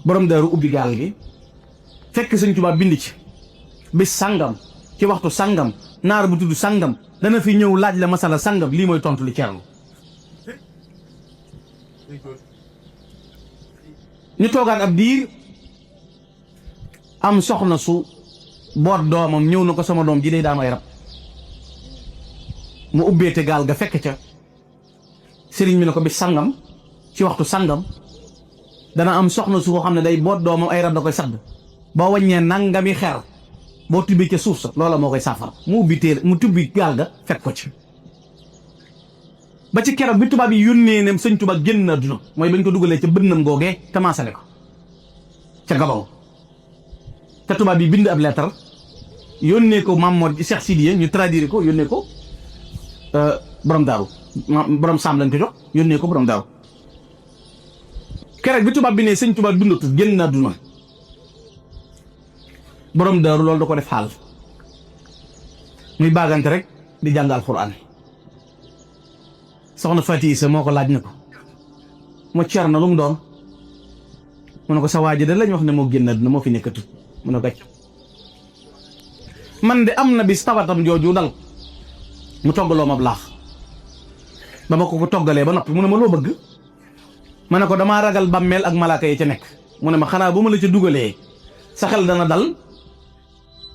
borom daaru ubbi gaal gi fekk sëñ Tuubaa bind ci bis sàngam ci waxtu sàngam naar bu tudd sàngam dana fi ñëw laaj la masala sàngam lii mooy tontu li Cerno ñu toogaan ab diir am soxna su boot doomam ñëw na ko sama doom ji day daam ay rab mu ubbeete gaal ga fekk ca sëriñ bi ne ko bis sàngam ci waxtu sàngam dana am soxna su ko xam ne day boot doomam ay rab da koy sadd boo wàññee nangami xeer boo tubbi ca suuf sa loola moo koy saafara mu ubbi téere mu tubbi gaal ga fekk ko ci ba ci keroog bi tubaab yi yónnee ne sëñ Tuubaa génn na àdduna mooy bañ ko dugalee ca bënnam googee te maasale ko ca Gabon te tubaab yi bind ab lettre yónnee ko Mamoor Cheikh Sidiye ñu traduire ko yónnee ko borom daaru borom saam lañ ko jox yónnee ko borom daaru keroog bi tubaab bi ne sëñ Tuubaa dundatu génn na àdduna borom daaru loolu da ko def xaal muy baagante rek di jàng alxuraan soxna Faati sa moo ko laaj na ko mu Cerno lu mu doon mu ne ko sa waaji da lañ wax ne moo génn àdduna moo fi nekkatu mu ne gàcc man de am na bis tawatam jooju dal mu toggaloo ma laax ba ma ko toggalee ba noppi mu ne ma loo bëgg ma ne ko damaa ragal bàmmeel ak malaaka yi ca nekk mu ne ma xanaa bu ma la ca dugalee sa xel dana dal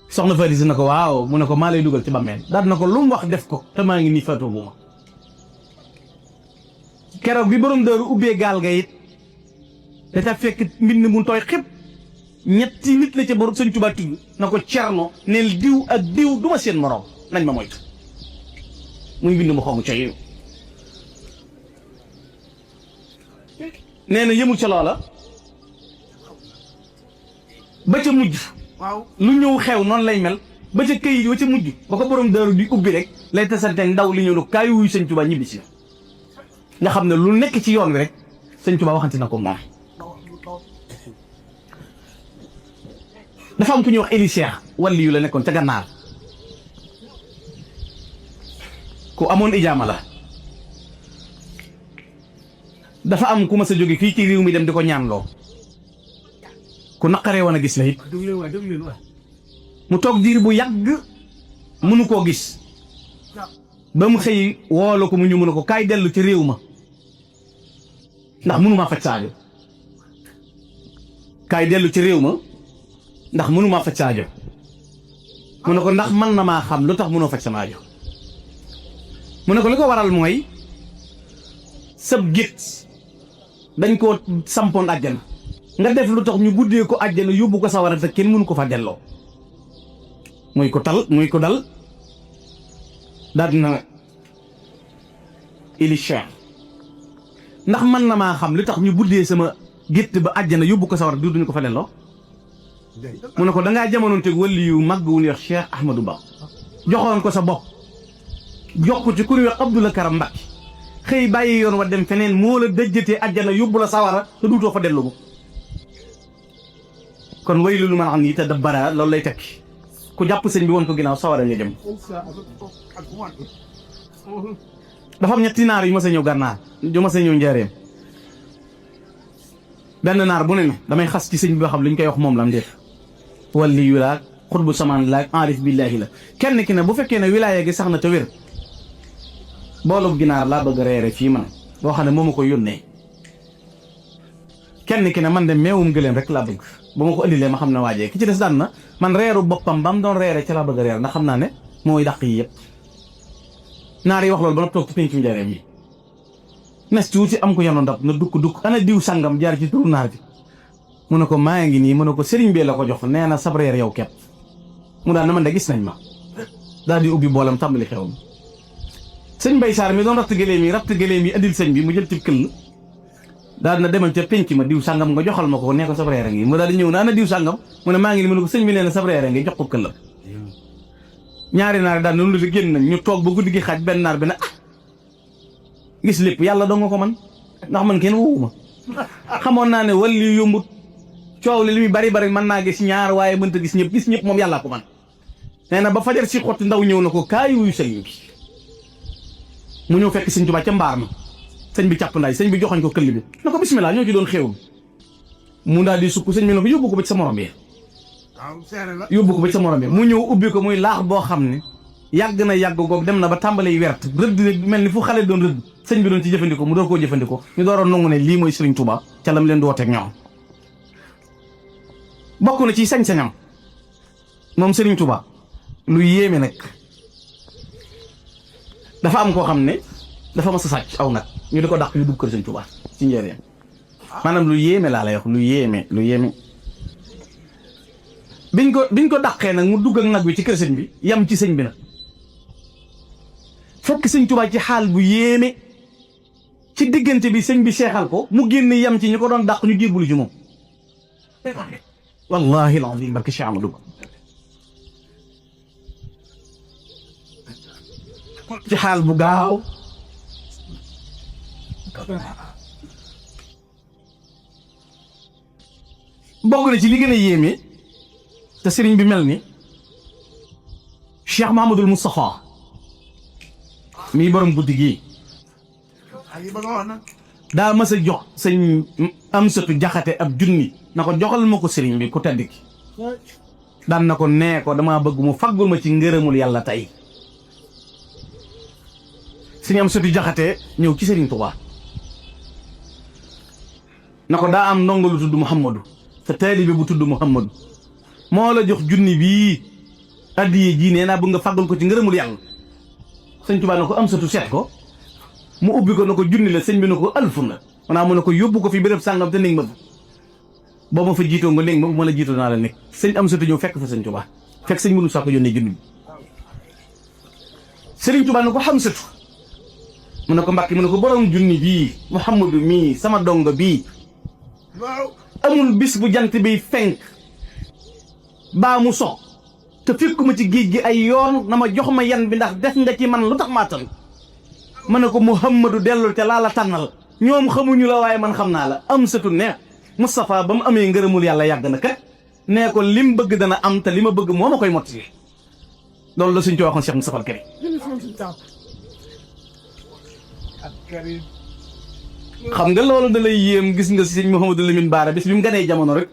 soxna Faati si na ko waaw mu ne ko maa lay dugal ci bàmmeel daal na ko lu mu wax def ko te maa ngi nii faatoo bu ma keroog bi borom daaru ubbee gaal ga it da ca fekk mbind mu tooy xëpp ñetti nit la ca borom sëñ Tuubaa tudd na ko Cerno neel diw ak diw du ma seen moroom nañ ma moytu muy mbind mu xonq coy nee na yëmul ca loola ba ca mujj waaw lu ñëw xew noonu lay mel ba ca këyit wa ca mujj ba ko borom daaru di ubbi rek lay tasante ndaw li ñëw ne kaay wuyu sëñ Tuubaa ñibbi si nga xam ne lu nekk ci yoon wi rek sëñ Tuubaa waxante na ko moom dafa am ku ñuy wax Eli Cheikh wàlli yu la nekkoon ca gànnaar ku amoon ijaama la dafa am ku ma sa jóge fii ci réew mi dem di ko ñaanloo ku naqaree woon a gis la it mu toog diir bu yàgg mënu koo gis ba mu xëy woolu ko mu ñu mën a ko kaay dellu ci réew ma ndax mënumaa faj saajo kaay dellu ci réew ma ndax mënumaa faj saajo mu ne ko ndax man na maa xam lu tax mënoo faj sama aajo mu ne ko li ko waral mooy sab gét dañ koo sampoon àjjana nga def lu tax ñu buddee ko àjjana yóbbu ko sawara te kenn mënu ko fa delloo muy ko tal muy ko dal daal dina Eli Cheikh ndax man na maa xam li tax ñu buddee sama gétt ba àjjana yóbbu ko sawara duñu ko fa delloo mu ne ko dangaa jamonoonteeg wàlli yu mag wu ñuy wax Cheikh Ahmadou Ba joxoon ko sa bopp jox ko ci ku ñuy wax Abdoulaye Karam Mbacke xëy bàyyi yoon wa dem feneen moo la dëjjatee àjjana yóbbu la sawara te duutoo fa dellu kon way lu man xam ni te dabbara loolu lay tekki ku jàpp sëñ bi woon ko ginnaaw sawara nga jëm dafa am ñetti naar yu ma sa ñëw gànnaar yu ma sa ñëw njaareem benn naar bu ne ne damay xas ci sëñ bi boo xam li ñu koy wax moom la am déet walli yu laag xutbu samaan laag arif billaahi la kenn ki ne bu fekkee ne wilaaya gi sax na te wér boolub ginaar laa bëgg a reere fii man boo xam ne moo ma ko yónnee kenn ki ne man de meewum gëléem rek laa bëgg ba ma ko indilee ma xam ne waajee ki ci des daan na man reeru boppam ba mu doon reere ca laa bëgg a reer ndax xam naa ne mooy dàq yi yëpp naar yi wax loolu ba na toog ci péncu njaareem yi nes tuuti am ko yanu ndab na dukk ana diw sangam jaar ci turu naar bi mu ne ko maa ngi nii mu ne ko sëriñ bee la ko jox nee na sab reer yow kepp mu daal na man de gis nañ ma daal di ubbi boolam tàmbali xewam sëñ Mbay Saar mi doon ratt gëléem yi andil sëñ bi mu jël ci këll daal na demal ca penc ma diw sàngam nga joxal ma ko nee ko sab reer ngi mu daal di ñëw na ana diw sàngam mu ne maa ngi nii mu ne ko sëñ bi nee na sab reer ngi jox ko këllam ñaari naar daal noonu la génn nañ ñu toog ba guddi gi xaaj benn naar bi ne gis lépp yàlla doo nga ko man ndax man kenn wowuma xamoon naa ne walli yombut coow li muy bari mën naa gis ñaar waaye mënta gis ñëpp moom yàllaa ko man nee na ba fajar si xotti ndaw ñëw na ko kaay wuyu sëñ bi mu ñëw fekk sëñ Tuubaa ca mbaar ma sëñ bi càpp ndaay sëñ bi joxoñ ko këll bi na ko bismillah ñoo ci doon xéewul mu daal di sukk sëñ bi ne ko yóbbu ko ba ci sa morom bi yóbbu ko ba ci sa morom bi mu ñëw ubbi ko muy laax boo xam ne yàgg na yàgg goog dem na ba tàmbale yi wert rëdd mel ni fu xale doon rëdd sëñ bi doon ci jëfandikoo mu door koo jëfandikoo ñu dooroon nangu ne lii mooy Serigne Touba ca lam leen di wooteeg ñoom bokk na ci sañ-sañam moom Serigne Touba lu yéeme nag dafa am koo xam ne dafa mas a sàcc aw nag ñu di ko dàq ñu dugg kër Serigne Touba ci njëriñ maanaam lu yéeme laa lay wax lu yéeme biñ ko dàqee nag mu dugg ak nag wi ci kër sëñ bi yam ci sëñ bi nag fekk sëñ Touba ci xaal bu yéeme ci diggante bi sëñ bi seexal ko mu génn yam ci ñu ko doon dàq ñu jébbalu ci moom wallahi alazim barke Cheikh Amadou ci xaal bu gaaw bokk na ci li gën a yéeme te sëriñ bi mel ni Cheikh Mahamadul Moustapha mii borom guddi gii daa mas a jox sëñ Amsatu Jaxate ab junni na ko joxal ma ko sëriñ bi ku tedd ki daan na ko nee ko damaa bëgg mu faggul ma ci ngërëmul yàlla tey sëñ Amsatu Jaxate ñëw ci sëriñ Tuubaa na ko daa am ndongo lu tudd Muhammadu te taalibe bu tudd Muhammadu moo la jox junni bii addiye ji nee naa bëgg nga fàggal ko ci ngërëmul yàlla sëñ Tuubaa na ko Amsatu seet ko mu ubbi ko na ko junni la sëñ bi na ko alfun la maanaam mu ne ko yóbbu ko fi béréb sàngam te néeg ma fa boo ma fa jiitoo nga néeg ma ma la jiitoo naa la nekk sëñ Amsatu ñëw fekk fa sëñ Tuubaa fekk sëñ mënu saa ko yónnee junni bi sëriñ Tuubaa na ko Amsatu mu ne ko Mbàkke mu ne ko borom junni bii Muhammadu mii sama dongo bii amul bis bu jant bi fenk baa mu so te fekkuma ci géej gi ay yoon na ma jox ma yan bi ndax def nga ci man lu tax maa tan ma ne ko Muhammadu dellul te laa la tànnal ñoom xamuñu la waaye man xam naa la Amsatu ne Moustapha ba mu amee ngërëmul yàlla yàgg na kat nee ko lim bëgg dana am te li ma bëgg moo ma koy mottali loolu la suñ ci waxoon Cheikh Moustapha al Karim xam nga loolu da lay yéem gis nga sëñ Mouhamadou Lamine Bara bis bi mu ganee jamono rek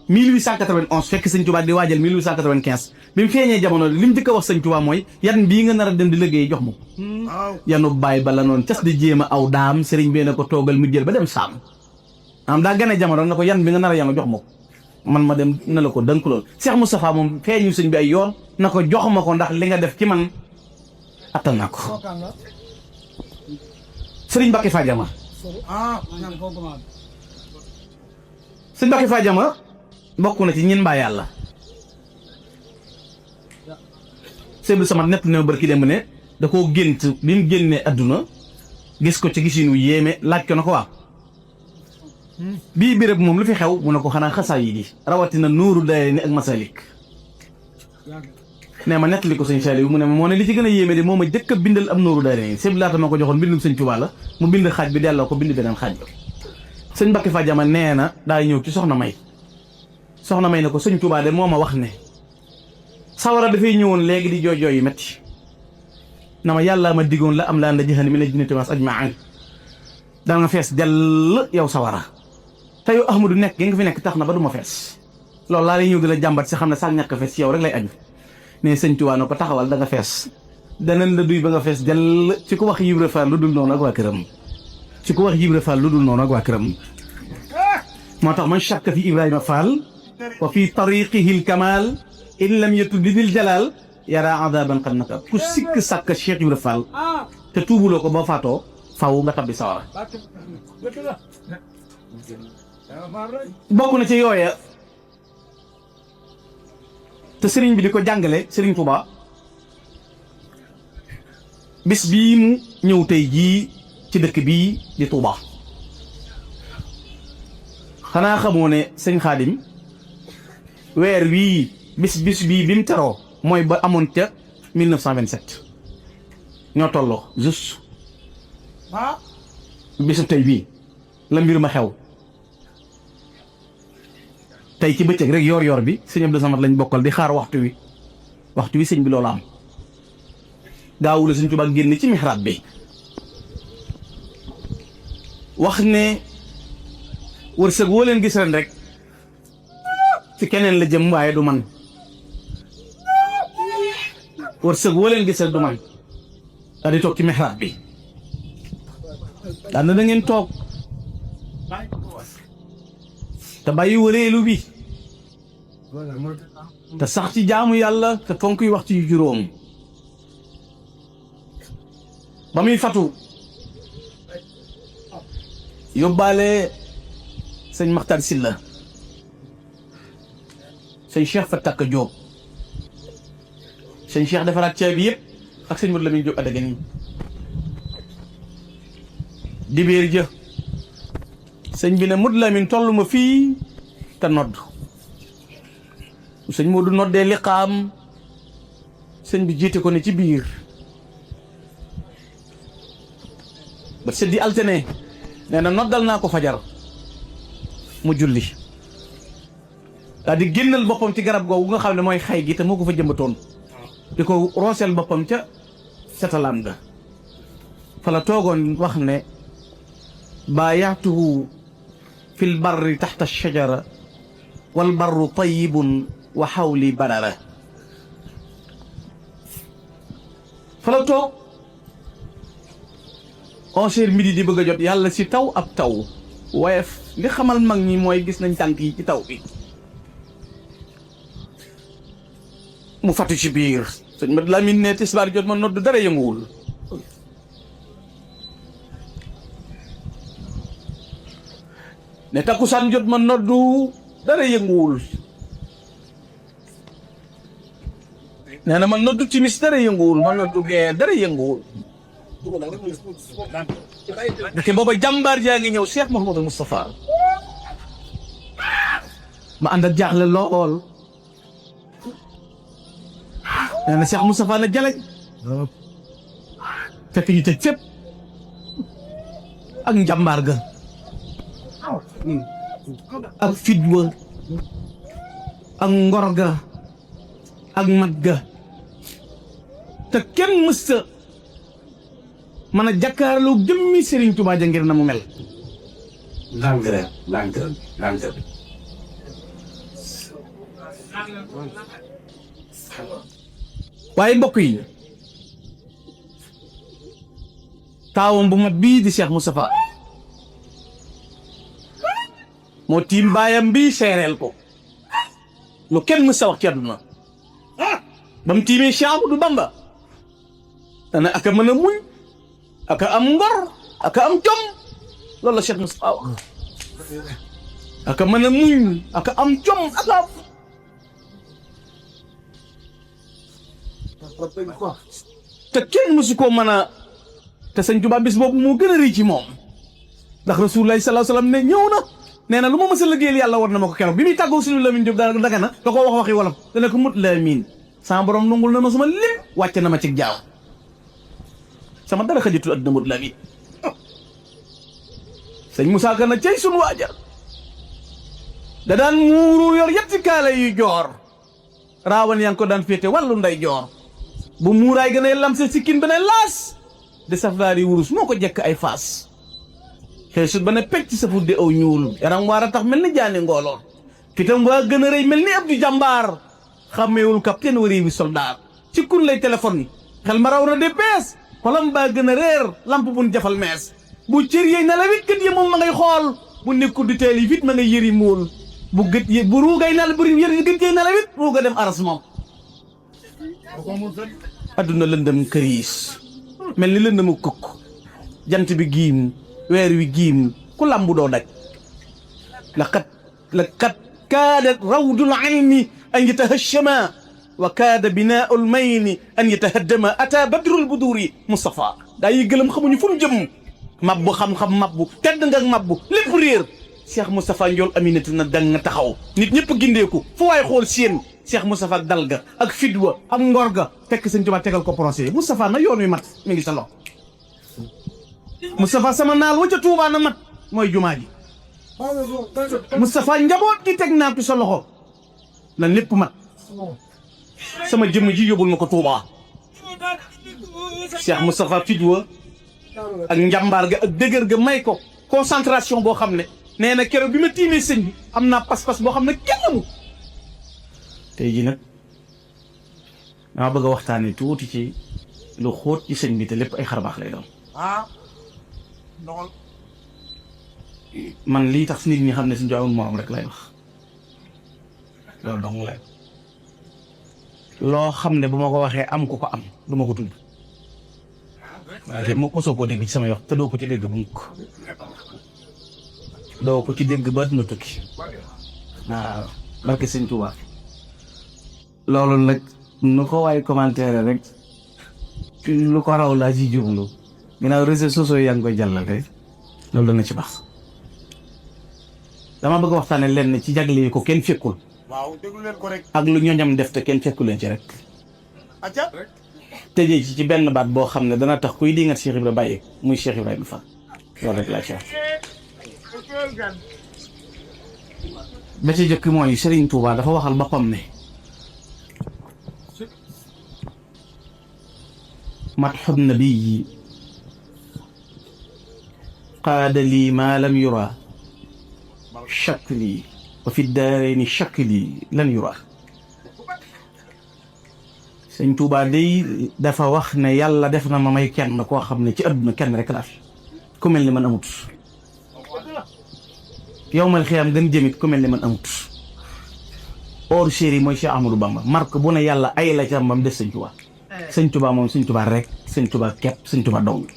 1891 fekk sëñ Touba di waajal 1895 bi mu feeñee jamono li mu njëkk a wax sëñ Touba mooy yan bii nga nar a dem di liggéey jox ma yanu bàyyi ba la noonu cas di jéem a aw daam sëriñ bee na ko toogal mu jël ba dem saam am daa ganee jamono na ko yan bi nga nar a yanu jox ma ko man ma dem na la ko dënk lool Cheikh Moustapha moom feeñu sëñ bi ay yoon na ko jox ma ko ndax li nga def ci man attan naa ko sëriñ Mbacke Fadiama sëñ Mbacke Fadiama bokk na ci ñin mbaa yàlla seetlu sama nett ne barki dem ne da koo gént bi mu génnee adduna gis ko ci gisinu yéeme laaj ko na ko waaw bii béréb moom lu fi xew mu ne ko xanaa xasaa yi di rawatina nuuru daye ni ak masalik nee ma nettali ko sëñ Saliou mu ne moo ne li ci gën a yéeme de moo ma jëkk a bindal am nuuru daye ni sëñ laata ma ko joxoon mbindum sëñ Tuubaa la mu bind xaaj bi delloo ko bind beneen xaaj bi sëñ Mbacke Fadiama nee na daay ñëw ci soxna may ne ko sëñ Tuubaa de moo ma wax ne sawara dafay ñëwoon léegi di jooy yu metti na ma yàlla ma diggoon la am laa na jëxani mi ne jinnati waas ajmain dal nga fees dell yow sawara te yow Ahmadu nekk gi nga fi nekk tax na ba du ma fees loolu laa lay ñëw di la jàmbat si xam ne sax ñàkk fees ci yow rek lay aju ne sëñ Tuubaa na ko taxawal da nga fees danañ la duy ba nga fees dell ci ko wax Ibra Fall lu dul noonu ak waa këram ci ko wax Ibra Fall lu dul noonu ak waa këram moo tax man shakka fi Ibrahima Fall wa fi tariqihi l kamal in lam yatub lidil jalal yara adaban qad naka ku sikk sàkk Cheikh Ibra Fall te tuubuloo ko boo faatoo faw nga tabbi sawara bokk na ci yooya te sëriñ bi di ko jàngale sëriñ Touba bis bii mu ñëw tey jii ci dëkk bii di Touba xanaa xamoo ne sëñ Xaadim weer wii bis bii bi mu teroo mooy ba amoon ca 1927 ñoo tolloo juste bisu tey bii la mbir ma xew tey ci bëccëg rek yor bi sëñ Abdou Samad lañ bokkal di xaar waxtu wi sëñ bi loolu am gaawula sëñ Tuubaa génn ci mihrab bi wax ne wërsëg woo leen gis ren rek ci keneen la jëm waaye du man wërsëg woo leen gis rek du man daal di toog ci mihrab bi daan na da ngeen toog te bàyyi wëreelu bi te sax ci jaamu yàlla te fonk yi waxtu yu juróom ba muy fatu yóbbaale sëñ Maxtar Silla sëñ Cheikh Fatak Diop sëñ Cheikh defaraat ceeb bi yëpp ak sëñ Modou Lamine Diop Adagani dibéer jë sëñ bi ne Modou Lamine tollu ma fii te nodd sëñ Modou noddee liqaam sëñ bi jiite ko ne ci biir ba seddi altine nee na noddal naa ko fajar mu julli daal di génnal boppam ci garab googu nga xam ne mooy xay gi te moo ko fa jëmbatoon di ko rooseel boppam ca setalaam ga fa la toogoon wax ne baayaatuhu fil barri taxta shajara wal barru tayyibun wa xawli badara fa la toog 11h midi di bëgg a jot yàlla si taw ab taw woyof li xamal mag ñi mooy gis nañ tànk yi ci taw bi mu fatu ci biir sëñ Mat Lamin ne tisbaar jot ma nodd dara yënguwul ne takkusaan jot ma noddu dara yënguwul nee na ma noddu timis dara yënguwul ma noddu gee dara yënguwul ndeke booba jàmbaar jaa ngi ñëw Cheikh Mouhamadou Moustapha ma ànd ak jaaxle lool nee na Cheikh Moustapha na jaleñ fekk ñu tëj fépp ak njàmbaar ga ak fitwa ak ngor ga ak mat ga te kenn mësta mën a jàkkaarloo jëmmi Serigne Touba ja ngir na mu mel ndànk waaye mbokk yi taawam bu mat bii di Cheikh Moustapha moo tiim baayam bii seereel ko lu kenn mës a wax ci àdduna ba mu tiimee Cheikh Ahmadou Bamba dana aka mën a muñ aka am ngor aka am jom loolu la Cheikh Moustapha wax aka mën a muñ aka am jom aka am te kenn mësu koo mën a te sëñ Tuubaa bis boobu moo gën a rëy ci moom ndax Rasulullaahi sallallaahu alayhi wa sallam ne ñëw na nee na lu ma mës a liggéeyal yàlla war na ma ko keroog bi muy tàggoo suñu Lamin Jóob daal daga na da ko wax waxi wolof dana ko mut Lamin sama borom nungul na ma sama lépp wàcce na ma ci jaaw sama dara xajatul adduna mut Lamin sëñ Moussa Ka na cey sunu waaja da daan muuru yor yetti kaala yu joor raawan yaa ngi ko daan féete wàllu nday joor bu muuraay gën a lamse sikkin ba ne laas de safdaari wurus moo ko jekk ay faas xëy sut ba ne pecc sa fudde aw ñuul yaram waar a tax mel ni jaani ngooloon fitam waa gën a rëy mel ni ab du jàmbaar xàmmeewul capitaine wari wi soldat ci kun lay téléphone xel ma raw na de bees xolam baa gën a réer lamp buñ jafal mees bu cër yeey na la wit gët yi moom ma ngay xool bu nekkul di teel yi vite ma ngay yëri muul bu gët yi bu ruugay na la bu yëri gët yeey na la wit ruuga dem aras moom adduna lëndëm këriis mel ni lëndëmu kukk jant bi giim weer wi giim ku lambu doo daj laqad kaada rawdul ayni an yatahashama wa kaada binaa'ul mayni an yatahaddama ata badrul buduri Moustapha daa yi gëlëm xamuñu fu mu jëm mabbu xam-xam mabbu tedd nga mabbu lépp réer Cheikh Moustapha njool aminati na dang nga taxaw nit ñëpp gindeeku fu waay xool seen Cheikh Moustapha ak dal ga ak fidwa ak ngor ga fekk sëñ Tuubaa tegal ko procès Moustapha na yoon wi mat mi ngi sa loxo Moustapha sama naal wa ca Tuubaa na mat mooy jumaa ji Moustapha njaboot gi teg naa ci sa loxo na lépp mat sama jëmm ji yóbbul ma ko Tuubaa Cheikh Moustapha fidwa ak njàmbaar ga ak dëgër ga may ko concentration boo xam ne nee na keroog bi ma tiimee sëñ bi am naa pas-pas boo xam ne kenn amul. tey jii nag dama bëgg a waxtaanee tuuti ci lu xóot ci sëñ bi te lépp ay xarbaax lay doon. man lii tax nit ñi xam ne suñu amul morom rek lay wax loolu dong lay loo xam ne bu ma ko waxee am ku ko am du ma ko tudd waaye moo mosoo koo dégg ci samay wax te doo ko ci dégg mukk doo ko ci dégg ba dina tukki waaw barke sëñ Tuubaa loolu nag nu ko waay commentaire rek lu ko raw laa ci jublu ginnaaw réseaux sociaux yaa ngi koy jàllale loolu dana ci baax dama bëgg waxtaane lenn ci jagle yi ko kenn fekkul waaw déglu leen ko rek. ak lu ñoñam def te kenn fekku leen ci rek acca. tëjee ci benn baat boo xam ne dana tax kuy dingat Cheikh Ibrahima bàyyi muy Cheikh Ibrahima Fall loolu rek laa ci wax ba ci jëkk mooy Serigne Touba dafa waxal boppam ne madxu nabiyi qaada lii maa lam yura shakli wa fi daarayni shakli lan yura sëñ Tuubaa day dafa wax ne yàlla def na ma may kenn koo xam ne ci àdduna kenn rek la fi ku mel ni man amut yowmal xiyaam gën jëmit ku mel ni man amut hors série mooy Cheikh Ahmadou Bamba marque bu ne yàlla ay la ca mbam des sëñ Tuubaa sëñ Tuubaa moom sëñ Tuubaa rek sëñ Tuubaa kepp sëñ Tuubaa dong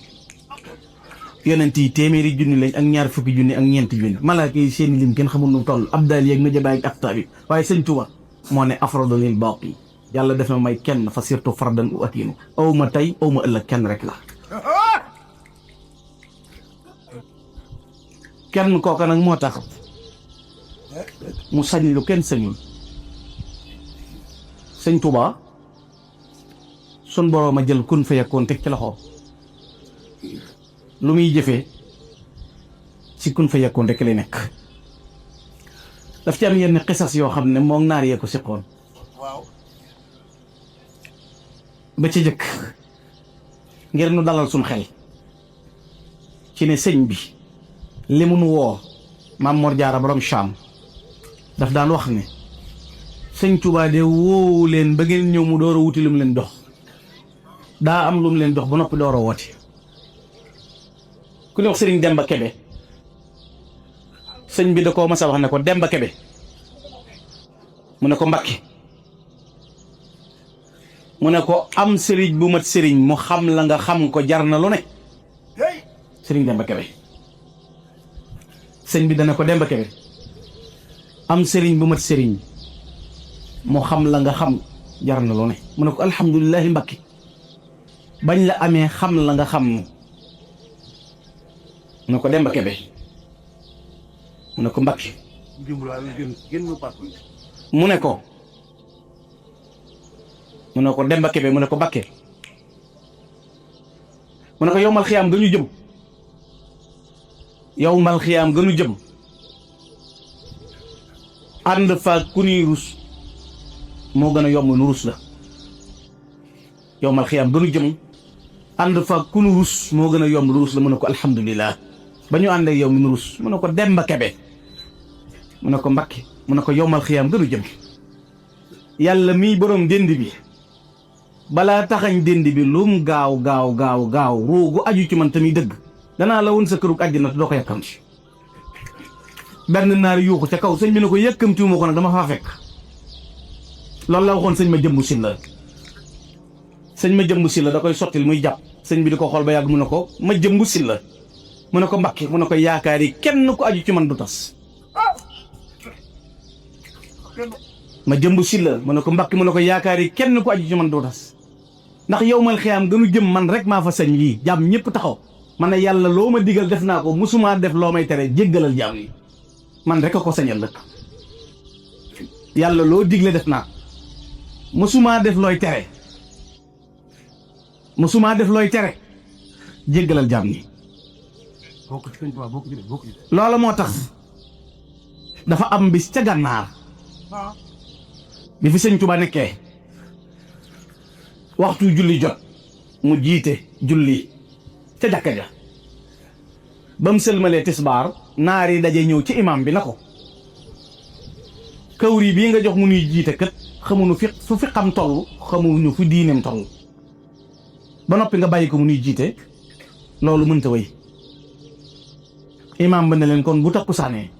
yonent yi téeméeri junni lañ ak ñaar fukki junni ak ñeenti junni malaaka yi seeni lim kenn xamul nu toll abdal yeeg najabaay ak aftaab yi waaye sëñ Tuubaa moo ne afradu lil baaqi yàlla def na may kenn fa surtout fardan u atiinu aw ma tey aw ma ëllëg kenn rek la kenn kooka nag moo tax mu sañ lu kenn sañul sëñ Tuubaa sun boroom a jël kun fa yakkoon teg ci loxo lu muy jëfee ci kun fa yakkoon rek lay nekk daf ci am yenn xisas yoo xam ne moom naar yee ko siqoon waaw. ba ci jëkk ngir nu dalal suñ xel ci ne sëñ bi li mu nu woo Maam Mor Jaara borom Cham daf daan wax ne sëñ Tuubaa de woowu leen ba ngeen ñëw mu door a wuti lu mu leen dox daa am lu mu leen dox ba noppi door a woote ku ne wax sëriñ Demba Kebe sëñ bi da koo mas a wax ne ko Demba Kebe mu ne ko Mbakke mu ne ko am sëriñ bu mat sëriñ mu xam la nga xam ko jar na lu ne sëriñ Demba Kebe sëñ bi dana ko Demba Kebe am sëriñ bu mat sëriñ mu xam la nga xam jar na lu ne mu ne ko alhamdulilahi Mbakke bañ la amee xam la nga xam mu ne ko Demba Kebe mu ne ko Mbakke mu ne ko Demba Kebe mu ne ko Mbakke mu ne ko yowmal xiyaam ga ñu jëm yowmal xiyaam ga ñu jëm ànd fa ku nuy rus moo gën a yomb nu rus la yowmal xiyaam ga ñu jëm ànd fa ku nu rus moo gën a yomb nu rus la mu ne ko alhamdulilah ba ñu ànd ak yow mi nu rus mu ne ko Demba Kebe mu ne ko Mbakke mu ne ko yowmal xiyaam gënu jëm yàlla mii borom dënd bi balaa taxañ dënd bi lum gaaw gaaw gaaw gaaw ruugu aju ci man tamit dëgg danaa la woon sa kërug àjjana te doo ko yàkkamti benn naar yuuxu ca kaw sëñ bi ne ko yàkkamtiwuma ko nag dama faa fekk loolu la waxoon sëñ ma jëmbu si la da koy sottil muy jàpp sëñ bi di ko xool ba yàgg mu ne ko ma jëmbu si la mu ne ko Mbakke mu ne ko yaakaar yi kenn ku aju ci man du tas ma jëmbu si la mu ne ko Mbakke mu ne ko yaakaar yi kenn ku aju ci man du tas ndax yowmal xiyaam gënu jëm man rek maa fa sañ lii jàmm ñëpp taxaw man ne yàlla loo ma digal def naa ko musumaa def loo may tere jéggalal jàmm yi man rek a ko sañal lëkk yàlla loo digle def naa musumaa def looy tere jéggalal jàmm yi loola moo tax dafa am bis ca gànnaar bi fi sëñ Tuubaa nekkee waxtu julli jot mu jiite julli ca jàkka ja ba mu sëlmalee tisbaar naar yi daje ñëw ci imam bi na ko kawri bii nga jox mu nuy jiite kat xamuñu fu fi xam toll xamuñu fu diineem toll ba noppi nga bàyyi ko mu nuy jiite loolu mënta wéy imam ba ne leen kon bu takkusaanee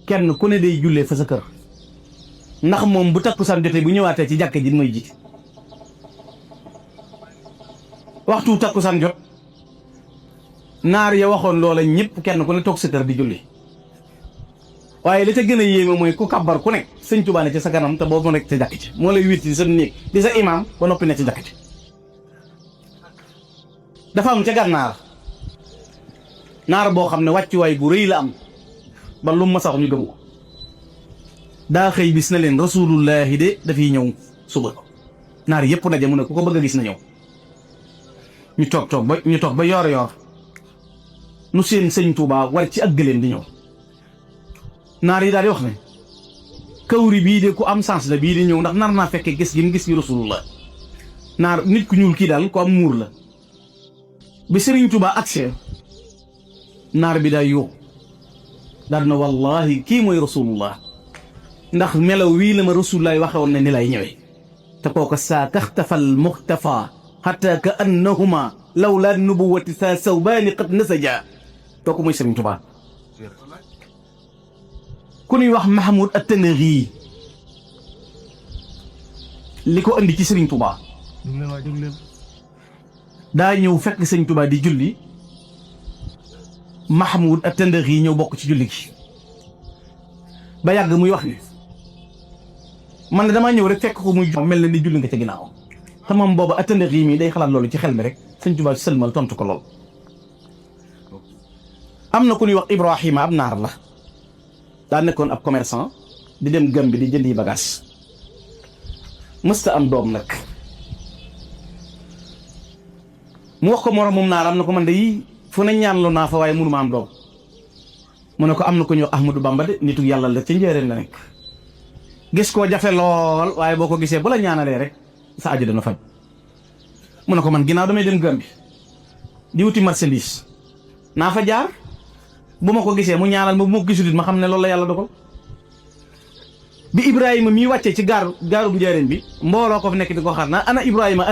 kenn ku ne day jullee fa sa kër ndax moom bu takkusaan jotee bu ñëwaatee ci jàkka ji mooy jiite waxtu takkusaan jot naar ya waxoon loola ñëpp kenn ku ne toog sa kër di julli waaye li ca gën a yéeme mooy ku kabbar ku nekk sëñ Tuubaa ne ci sa kanam te boobu nekk ci jàkk ci moo lay witti di sa néeg di sa imaam ba noppi ne ci jàkk ci dafa am ca gànnaar naar boo xam ne wàccuwaay bu rëy la am ba lu ma sax ñu gëm ko daa xëy bis na leen rasulullahi de dafiy ñëw suba naar yëpp daje mu ne ku ko bëgg a gis na ñëw ñu toog ba yoor nu seen sëñ Tuubaa war ci ak gëléem di ñëw naar yi daal di wax ne kawri bii de ku am sens la bii di ñëw ndax nar naa fekkee gis gi rasulullah naar nit ku ñuul kii daal ku am muur la bi sëriñ Tuubaa agsee naar bi daay yuuxu daal na wallahi kii mooy rasulullah ndax melaw wii la ma rasulullah waxe woon ne ni lay ñëwee te kooka saa taxtafal muxtafa xatta ka annahuma lawla nubuwati saa sawbaani qad nasaja kooku mooy sëriñ Tuubaa ku ñuy wax Mahmoud at-Tanaghi li ko andi ci sëriñ Tuubaa daa ñëw fekk sëriñ Tuubaa di julli Mahmoud at-Tanaghi ñëw bokk ci julli gi ba yàgg muy wax ni man damaa ñëw rek fekk ko muy mel na ni julli nga ca ginnaaw te moom booba at-Tanaghi mii day xalaat loolu ci xel mi rek sëriñ Tuubaa sëlmal tontu ko lool. am na ku ñuy wax Ibrahima ab naar la daa nekkoon ab commerçant di dem Gambie di jëndi bagage mësta am doom nag mu wax ko moromum naaram na ko man de yii fu ne ñaanloo naa fa waaye mënuma am doom mu ne ko am na ko ñuy wax Ahmadou Bamba de nitu yàlla la ca njëriñ la nekk gis koo jafe lool waaye boo ko gisee bu la ñaanalee rek sa aju dana faj mu ne ko man ginnaaw damay dem Gambie di wuti marchandise naa fa jaar bu ma ko gisee mu ñaanal ma bu ma ko gisul it ma xam ne loolu la yàlla dogal bi Ibrahima mii wàccee ci gaarub njëriñ bi mbooloo ko fi nekk di ko xaar naa ana Ibrahima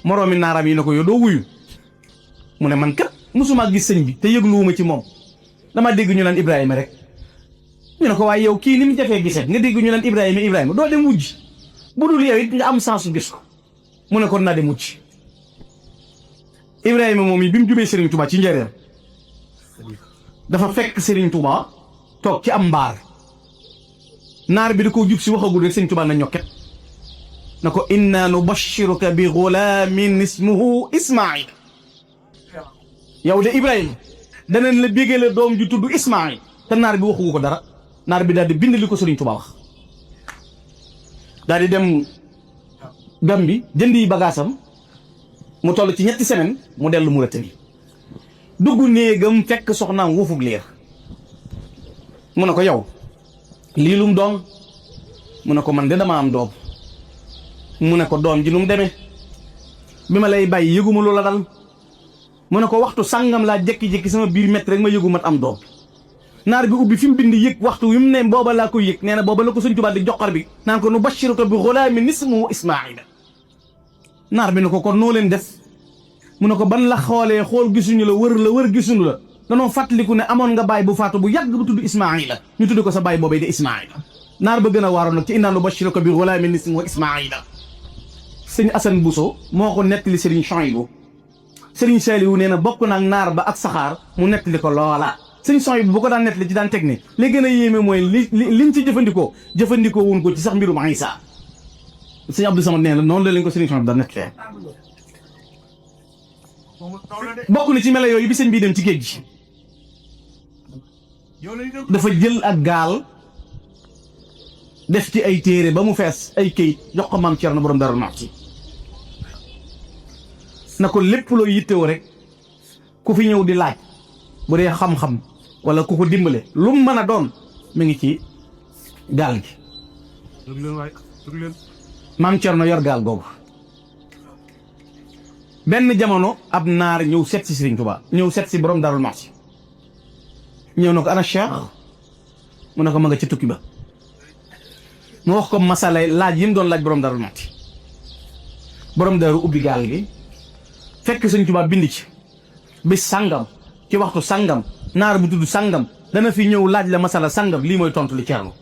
moroomi naaram yi ne ko yow doo wuyu mu ne man kat mosuma gis sëñ bi te yëgluwuma ci moom dama dégg ñu naan Ibrahima rek ñu ne ko waaye yow kii ni mu jafee gisee nga dégg ñu naan Ibrahima doo dem wujj bu dul yow it nga am chance gis ko mu ne kon naa dem wujj Ibrahima moom yi bi mu jubee Serigne Touba ci njëriñ dafa fekk Serigne Touba toog ci am mbaar naar bi da koo jub si waxagul rek Serigne Touba na ñokket na ko inna nubashiruka bi ghulamin ismuhu Ismaïl yow de Ibrahima danañ la bégale doom ju tudd Ismaïl te naar bi waxugu ko dara naar bi daal di bind li ko Serigne Touba wax daal di dem Gambie jëndi bagaasam mu toll ci 3 semaines mu dellu Mauritanie dugg néegam fekk soxnaam wuufug liir mu ne ko yow lii lum doom mu ne ko man de dama am doom mu ne ko doom ji nu mu demee bi ma lay bàyyi yëguma loola dal mu ne ko waxtu sàngam laa jékki-jékki sama biir métti rek ma yëgu mat am doom naar bi ubbi fi mu bind yëg waxtu wi mu ne booba laa koy yëg nee na booba la ko Sëñ Tuubaa di joxar bi naan ko nu bashiruka bi ghulaamin ismuhu Ismaïla naar bi ne ko kon noo leen def mu ne ko ban la xoolee xool gisuñu la wër gisuñu la danoo fàttaliku ne amoon nga baay bu faatu bu yàgg bu tudd Ismaïla ñu tudd ko sa baay boobee di Ismaïla naar ba gën a waaroon nag ci innaa nubashiruka bi ghulaamin ismuhu Ismaïla sëñ Assane Bousso moo ko nettali Serigne Souhaïbou Serigne Saliou nee na bokk na ak naar ba ak saxaar mu nettali ko loola Serigne Souhaïbou bu ko daan nettali ci daan teg ne li gën a yéeme mooy liñ ci jëfandikoo wuñ ko ci sax mbirum Isa sëñ Abdou Samad nee na noonu la leen ko Serigne Souhaïbou daan nettalee bokk na ci melo yooyu bi sëñ bii dem ci géej gi dafa jël ak gaal def ci ay téere ba mu fees ay këyit jox ko maam Cerno borom Daaru Muxti na ko lépp loo yittewoo rek ku fi ñëw di laaj bu dee xam-xam wala ku ko dimbale lu mu mën a doon mi ngi ci gaal gi maam Cerno yor gaal googu benn jamono ab naar ñëw seet si Sëriñ Tuubaa ñëw seet si borom Daarul Muxti ñëw na ko ana Cheikh mu ne ko ma nga ci tukki ba mu wax ko masala laaj yi mu doon laaj borom Daarul Muxti borom daaru ubbi gaal gi fekk Sëriñ Tuubaa bind ci bis sàngam ci waxtu sàngam naar bu tudd sàngam dana fi ñëw laaj la masala sàngam lii mooy tontu li Ceerno